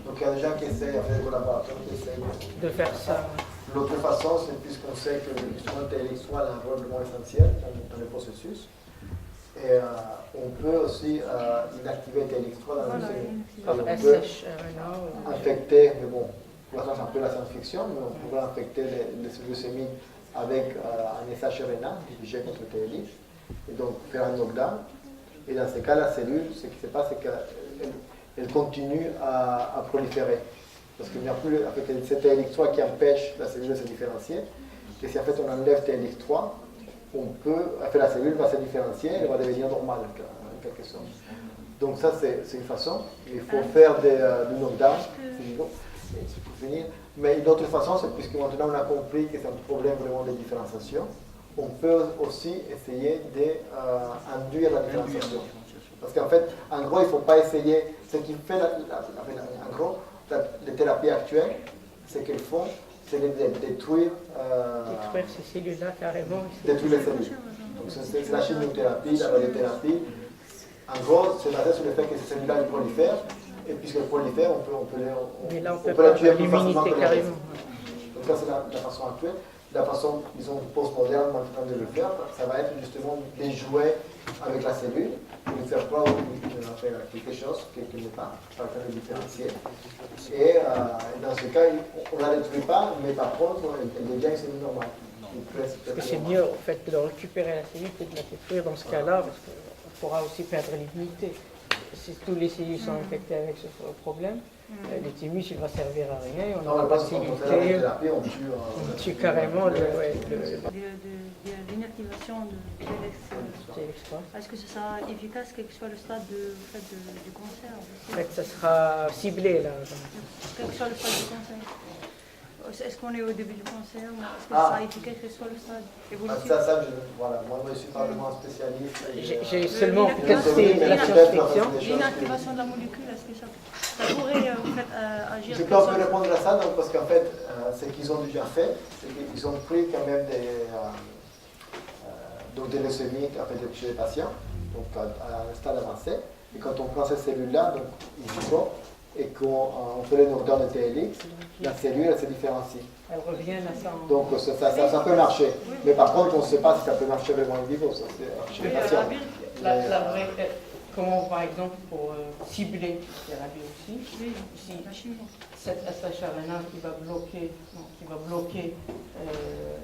Donc il y a des gens qui essayent, avec des collaborateurs qui essayent de faire ça. L'autre façon, c'est puisqu'on sait que justement le TLX3 a un rôle vraiment essentiel dans le processus. Et on peut aussi inactiver TLX3 dans le cellule. On peut infecter, mais bon, pour l'instant c'est un peu la science-fiction, mais on pourrait infecter les cellules leucémiques avec un SHRNA dirigé contre le TLX, et donc faire un knockdown. Et dans ce cas, la cellule, ce qui se passe, c'est qu'elle continue à proliférer. Parce qu'il n'y a plus avec c'est TLX3 qui empêche la cellule de se différencier. Et si en fait on enlève TLX3, la cellule va se différencier, elle va devenir normale en quelque sorte. Donc ça c'est une façon. Il faut faire du knockdown, c'est pour finir. Mais d'autres façons, c'est puisque maintenant on a compris que c'est un problème vraiment de différenciation, on peut aussi essayer d'induire la différenciation. Parce qu'en fait, en gros, il ne faut pas essayer. Ce qui fait en gros, les thérapies actuelles, ce qu'elles font, c'est de détruire ces cellules-là carrément. Détruire les cellules. Donc c'est la chimiothérapie, la radiothérapie. En gros, c'est basé sur le fait que ces cellules-là prolifèrent. Et puisqu'elles prolifèrent, on peut les tuer plus facilement que les restes. Donc ça, c'est la façon actuelle. La façon, disons, post-moderne maintenant de le faire, ça va être justement de jouer avec la cellule, de lui faire croire qu'il va faire quelque chose qu'elle n'est pas, par exemple de différencier. Et dans ce cas, on ne la détruit pas, mais par contre, elle devient une cellule normale. Parce que c'est mieux en fait de récupérer la cellule que de la détruire dans ce cas-là, parce qu'on pourra aussi perdre l'immunité. si tous les cellules sont infectées avec ce problème, le thymus il va servir à rien et on Non, a on la passe quand on fait la possibilité, thérapie, on on tue carrément le De l'inactivation de TLX3. Est-ce que ce sera efficace quel que soit le stade du cancer En fait, ça sera ciblé là. Quel que soit le stade du cancer. Est-ce qu'on est au début du cancer ou est-ce que ce Ah. sera efficace quel que soit le stade évolutif? Voilà, moi je ne suis pas vraiment spécialiste. J'ai seulement testé mais la peut-être science-fiction. des choses que- L'inactivation de la molécule, est-ce que ça pourrait en fait, agir Je comme peux un ça? peu répondre à ça, donc, parce qu'en fait, ce qu'ils ont déjà fait, c'est qu'ils ont pris quand même donc des leucémies en fait, chez les patients, donc à un stade avancé. Et quand on prend ces cellules-là, donc in vivo, et qu'on fait les knockdown de TLX, la cellule elle se différencie. Elle revient à ça. Donc ça peut marcher. Mais par contre, on ne sait pas si ça peut marcher vraiment in vivo, ça, c'est chez les patients. La vraie, comment par exemple pour cibler la biopsie, si cette SHRNA qui va bloquer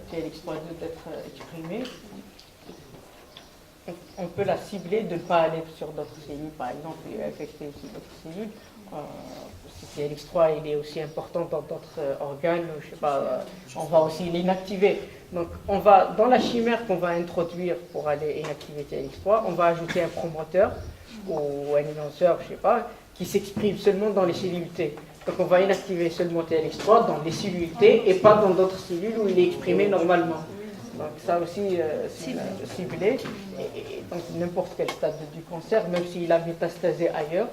TLX3 d'être exprimée, on peut la cibler de ne pas aller sur d'autres cellules, par exemple, et affecter aussi d'autres cellules. Si TLX3 il est aussi important dans d'autres organes, je sais pas, on va aussi l'inactiver. Donc on va, dans la chimère qu'on va introduire pour aller inactiver TLX3, on va ajouter un promoteur ou un énonceur, je sais pas, qui s'exprime seulement dans les cellules T. Donc on va inactiver seulement TLX3 dans les cellules T et pas dans d'autres cellules où il est exprimé normalement. Donc ça aussi, c'est ciblé. Et donc n'importe quel stade du cancer, même s'il a métastasé ailleurs,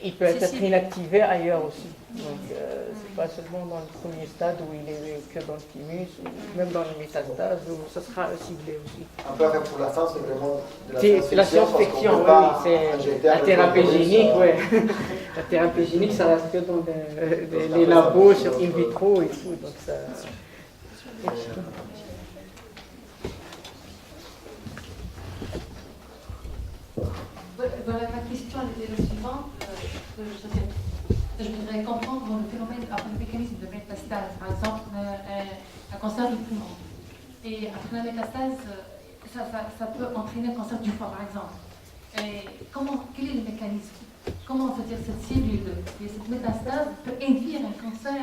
il peut être inactivé ailleurs aussi. Donc c'est pas seulement dans le premier stade où il est que dans le thymus, ou même dans les métastases, où ça sera ciblé aussi. Après, pour l'instant, c'est vraiment de la C'est la science-fiction. science-fiction, oui, c'est la thérapie génique, ouais. La thérapie génique, ça reste que dans les labos, sur in vitro et tout. Donc ça. Voilà, ma question était la suivante. Je voudrais comprendre le phénomène, après le mécanisme de métastase, par exemple, un cancer du poumon. Et après la métastase, ça peut entraîner un cancer du foie, par exemple. Et quel est le mécanisme? Comment cette cellule, cette métastase peut induire un cancer?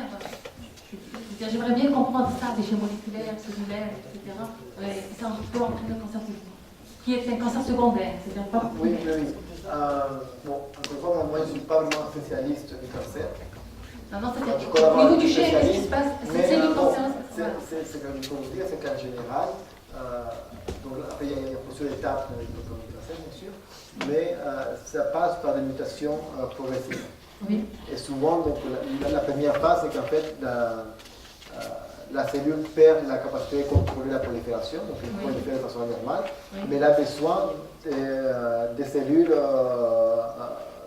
J'aimerais bien comprendre ça, des déchets moléculaires, cellulaires, etc. Et ça peut entraîner un cancer du foie, qui est un cancer secondaire, c'est-à-dire pas. Oui. Bon, encore une fois, moi je ne suis pas vraiment spécialiste du cancer. Non, c'est-à-dire au niveau du chien, qu'est-ce qui se passe? Mais C'est le cancer. ce que je peux vous dire, c'est qu'en général, donc, après il y a plusieurs étapes du cancer, bien sûr, mais ça passe par des mutations progressives. Oui. Et souvent, donc, la première phase, c'est qu'en fait, la cellule perd la capacité de contrôler la prolifération, donc elle prolifère de façon normale, mais elle a besoin des cellules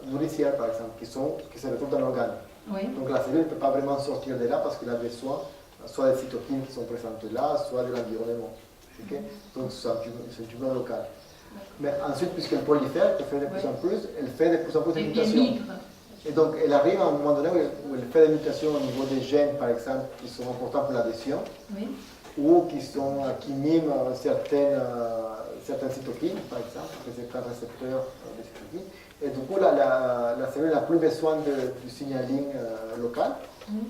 nourricières, par exemple, qui se retrouvent dans l'organe. Oui. Donc la cellule ne peut pas vraiment sortir de là parce qu'elle a besoin soit des cytokines qui sont présentes là, soit de l'environnement. Okay? Donc c'est une tumeur locale. Mais ensuite, puisqu'elle prolifère, elle fait de plus en plus, elle fait de plus en plus de mutations. Et donc, elle arrive à un moment donné où elle fait des mutations au niveau des gènes, par exemple, qui sont importants pour l'adhésion, ou qui miment certaines cytokines, par exemple, certains récepteurs de cytokines. Et du coup, la cellule n'a plus besoin du signaling local,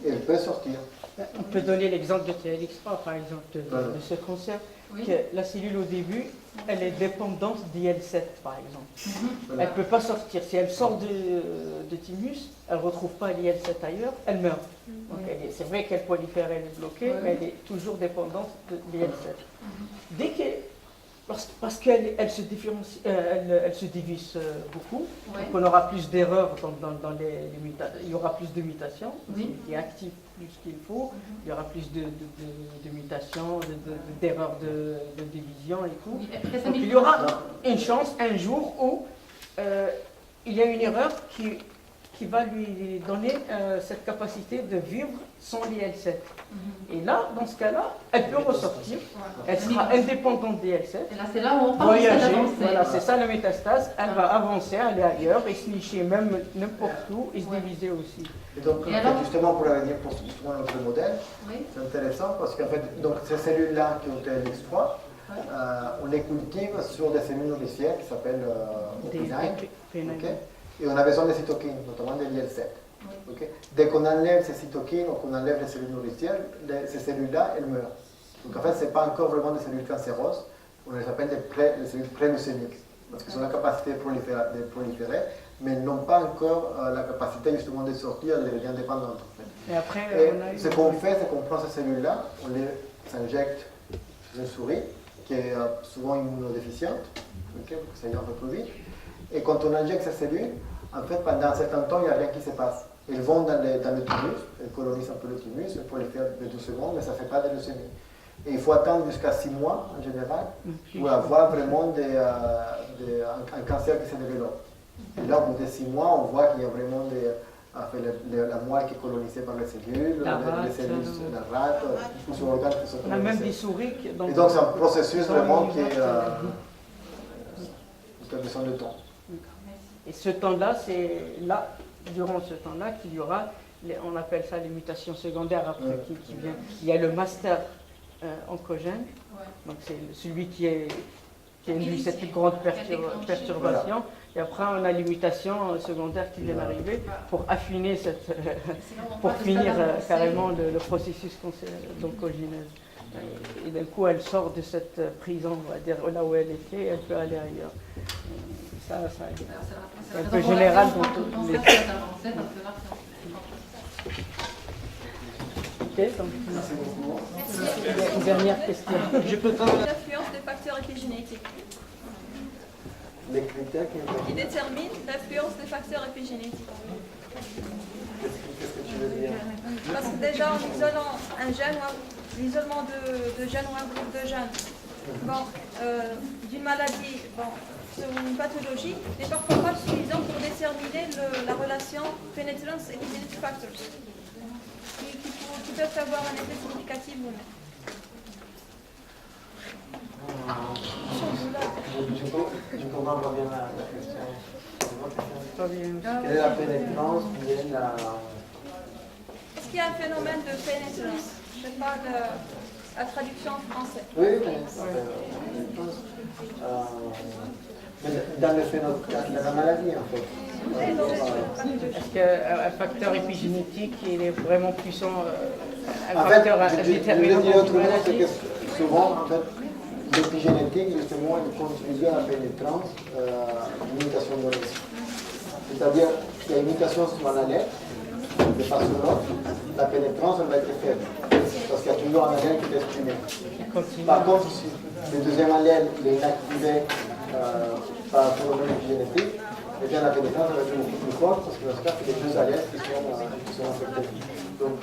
et elle peut sortir. On peut donner l'exemple de TLX3, par exemple, de ce cancer, que la cellule au début, elle est dépendante d'IL7, par exemple. Elle ne peut pas sortir. Si elle sort de thymus, elle ne retrouve pas l'IL7 ailleurs, elle meurt. Donc c'est vrai qu'elle prolifère, elle est bloquée, mais elle est toujours dépendante de l'IL7. Dès qu'elle... Parce qu'elle se différencie, elle se divise beaucoup, donc on aura plus d'erreurs dans les mutations, il y aura plus de mutations, qui active plus qu'il faut, il y aura plus de mutations, d'erreurs de division et tout. Donc il y aura une chance un jour où il y a une erreur qui va lui donner cette capacité de vivre sans l'IL7. Et là, dans ce cas-là, elle peut ressortir, elle sera indépendante d'IL7, Et là, c'est là où on parle voyager, voilà, c'est ça la métastase, elle va avancer, aller ailleurs et se nicher même n'importe où et se diviser aussi. Et donc, justement, pour revenir pour justement notre modèle, c'est intéressant parce qu'en fait, donc, ces cellules-là qui ont TLX3, on les cultive sur des cellules nourricières qui s'appellent P9. Et on a besoin de cytokines, notamment de l'IL-7. Okay? Dès qu'on enlève ces cytokines ou qu'on enlève les cellules nourricières, ces cellules-là, elles meurent. Donc en fait, ce n'est pas encore vraiment des cellules cancéreuses, on les appelle les cellules pré-leucémiques, parce qu'elles ont la capacité de proliférer, mais elles n'ont pas encore la capacité justement de sortir, elles deviennent dépendantes. En fait. Et après, Et ce qu'on fait, c'est qu'on prend ces cellules-là, on les injecte chez une souris, qui est souvent immunodéficiente, okay, pour que ça aille un peu plus vite. Et quand on injecte ces cellules, en fait, pendant un certain temps, il n'y a rien qui se passe. Elles vont dans le thymus, elles colonisent un peu le thymus, elles peuvent le faire de 12 secondes, mais ça ne fait pas de leucémie. Et il faut attendre jusqu'à 6 mois, en général, pour avoir vraiment un cancer qui se développe. Et là, au bout de 6 mois, on voit qu'il y a vraiment la moelle qui est colonisée par les cellules, les cellules, la rate, tous les organes qui sont colonisés. On a même des souris. Et donc, c'est un processus vraiment qui a besoin de temps. Et ce temps-là, c'est là, durant ce temps-là, qu'il y aura, on appelle ça les mutations secondaires après qui viennent. Il y a le master oncogène, donc c'est celui qui induit cette plus grande perturbation. Voilà. Et après, on a les mutations secondaires qui viennent arriver pour affiner pour finir carrément le processus d'oncogénèse. Et d'un coup, elle sort de cette prison, on va dire, là où elle était, elle peut aller ailleurs. Ça c'est un peu général dans tous les cas. Ok, donc, merci beaucoup. Une dernière question. Je peux L'influence des facteurs épigénétiques. Les critères qui déterminent l'influence des facteurs épigénétiques. Qu'est-ce que tu veux dire? Parce que déjà, en isolant un gène, l'isolement de gènes ou un groupe de gènes, d'une maladie, sur une pathologie, n'est parfois pas suffisant pour déterminer la relation penetrance epigenetic factors, qui peuvent avoir un effet significatif ou non. Je comprends pas bien la question. Quelle est la pénétrance? Est-ce qu'il y a un phénomène de pénétrance? Je sais pas la traduction en français. Oui, dans le phénomène de la maladie, en fait. Est-ce qu'un facteur épigénétique il est vraiment puissant? En fait, je veux dire autrement, c'est que souvent, en fait, l'épigénétique, justement, il contribue à la pénétrance d'une mutation de l'os. C'est-à-dire qu'il y a une mutation sur un allèle, de façon ou l'autre, la pénétrance elle va être faible, parce qu'il y a toujours un allèle qui est exprimé. Par contre, si le deuxième allèle il est inactivé par un phénomène épigénétique, eh bien la pénétrance va être beaucoup plus forte, parce que dans ce cas, c'est les deux allèles qui sont affectés. Donc,